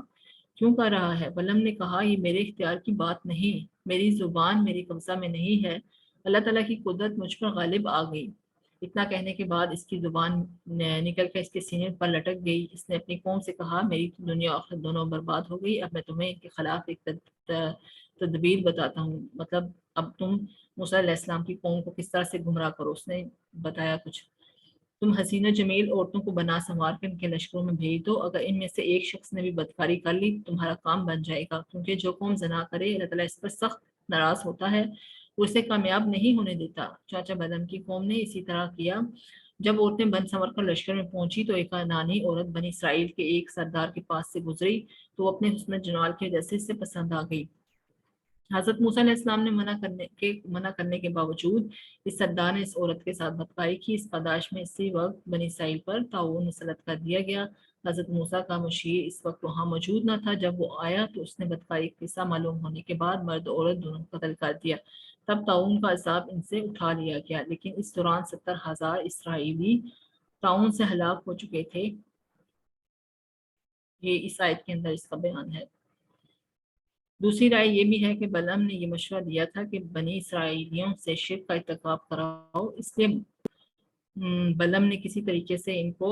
S4: کیوں کر رہا ہے؟ بلعم نے کہا یہ میرے اختیار کی بات نہیں، میری زبان میری قبضہ میں نہیں ہے، اللہ تعالیٰ کی قدرت مجھ پر غالب آ گئی۔ اتنا کہنے کے بعد اس کی زبان نکل کر اس کے سینے پر لٹک گئی۔ اس نے اپنی قوم سے کہا میری دنیا اور آخرت دونوں برباد ہو گئی، اب میں تمہیں ان کے خلاف ایک تدبیر بتاتا ہوں، مطلب اب تم موسیٰ علیہ السلام کی قوم کو کس طرح سے گمراہ کرو۔ اس نے بتایا کچھ، تم حسین و جمیل عورتوں کو بنا سنوار کر ان کے لشکروں میں بھیج دو، اگر ان میں سے ایک شخص نے بھی بدکاری کر لی تمہارا کام بن جائے گا، کیونکہ جو قوم زنا کرے اللہ تعالیٰ اس پر سخت ناراض ہوتا ہے، وہ اسے کامیاب نہیں ہونے دیتا۔ چاچا بلعم کی قوم نے اسی طرح کیا۔ جب عورتیں بن سنور کر لشکر میں پہنچی تو ایک انانی عورت بنی اسرائیل کے ایک سردار کے پاس سے گزری تو وہ اپنے حسن جمال کی وجہ سے اس سے پسند آ گئی۔ حضرت موسیٰ علیہ السلام نے منع کرنے کے باوجود اس سردار نے اس عورت کے ساتھ بدکاری کی۔ اس پاداش میں اسی وقت بنی اسرائیل پر طاعون مسلط کر دیا گیا۔ حضرت موسیٰ کا مشیر اس وقت وہاں موجود نہ تھا۔ جب وہ آیا تو اس نے بدکاری کا قصہ معلوم ہونے کے بعد مرد اور عورت دونوں کو قتل کر دیا۔ تب طاعون کا عذاب ان سے اٹھا لیا گیا، لیکن اس دوران 70,000 اسرائیلی طاعون سے ہلاک ہو چکے تھے۔ یہ اس آیت کے اندر اس کا بیان ہے۔ دوسری رائے یہ بھی ہے کہ بلعم نے یہ مشورہ دیا تھا کہ بنی اسرائیلیوں سے شرک کا ارتکاب کراؤ، اس لیے بلعم نے کسی طریقے سے ان کو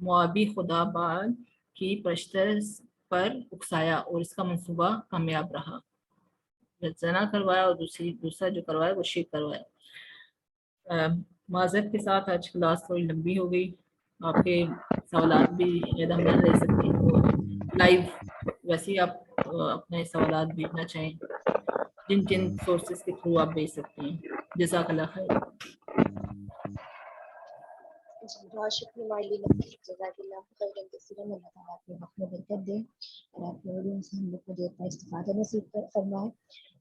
S4: موابی خدا بال کی پرستش پر اکسایا اور اس کا منصوبہ کامیاب رہا۔ زنا کروایا اور دوسرا جو کروایا وہ شرک کروایا۔ معذرت کے ساتھ آج کلاس تھوڑی لمبی ہو گئی، آپ کے سوالات بھی شاید ہم نہ لے سکیں، تو لائیو ویسے ہی آپ اپنے سوالات بھیجنا چاہیں جن سورسز کے تھرو آپ بھیج سکتے ہیں۔ جزاک اللہ خیر۔
S1: بہت شکریہ معلم، جزاک اللہ خیرا کثیرا، اللہ تعالیٰ آپ کے وقت میں برکت دے اور آپ کے علوم سے ہم لوگ کو اتنا استفادہ نصیب فرمائے۔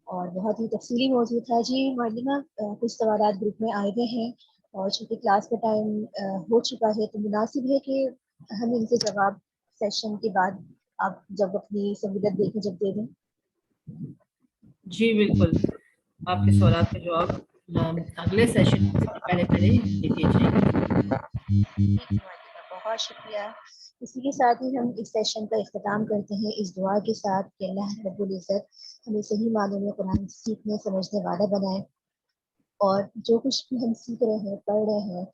S1: اور بہت ہی تفصیلی موضوع تھا جی معلمہ۔ کچھ سوالات گروپ میں آئے ہوئے ہیں اور چونکہ کلاس کا ٹائم ہو چکا ہے تو مناسب ہے کہ ہم ان کے جواب سیشن کے بعد آپ جب اپنی سہولت دیکھیں جب دے دیں۔
S4: جی بالکل، آپ کے سوالات کا جواب اگلے سیشن سے پہلے دے دیے جائیں گے۔
S1: بہت شکریہ۔ اسی کے ساتھ ہی ہم اس سیشن کا اختتام کرتے ہیں اس دعا کے ساتھ کہ اللہ رب العزت ہمیں صحیح معنوں میں قرآن سیکھنے سمجھنے والا بنائے، اور جو کچھ بھی ہم سیکھ رہے ہیں پڑھ رہے ہیں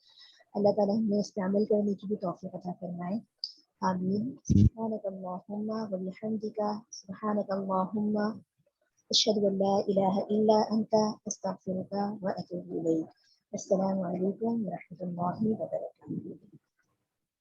S1: اللہ تعالیٰ ہمیں اس پہ عمل کرنے کی بھی توفیق عطا فرمائے، آمین۔ سبحانک اللہم و بحمدک، سبحانک اللہم اشہد ان لا الہ الا انت استغفرک و اتوب الیک۔ السلام علیکم و رحمۃ اللہ وبرکاتہ۔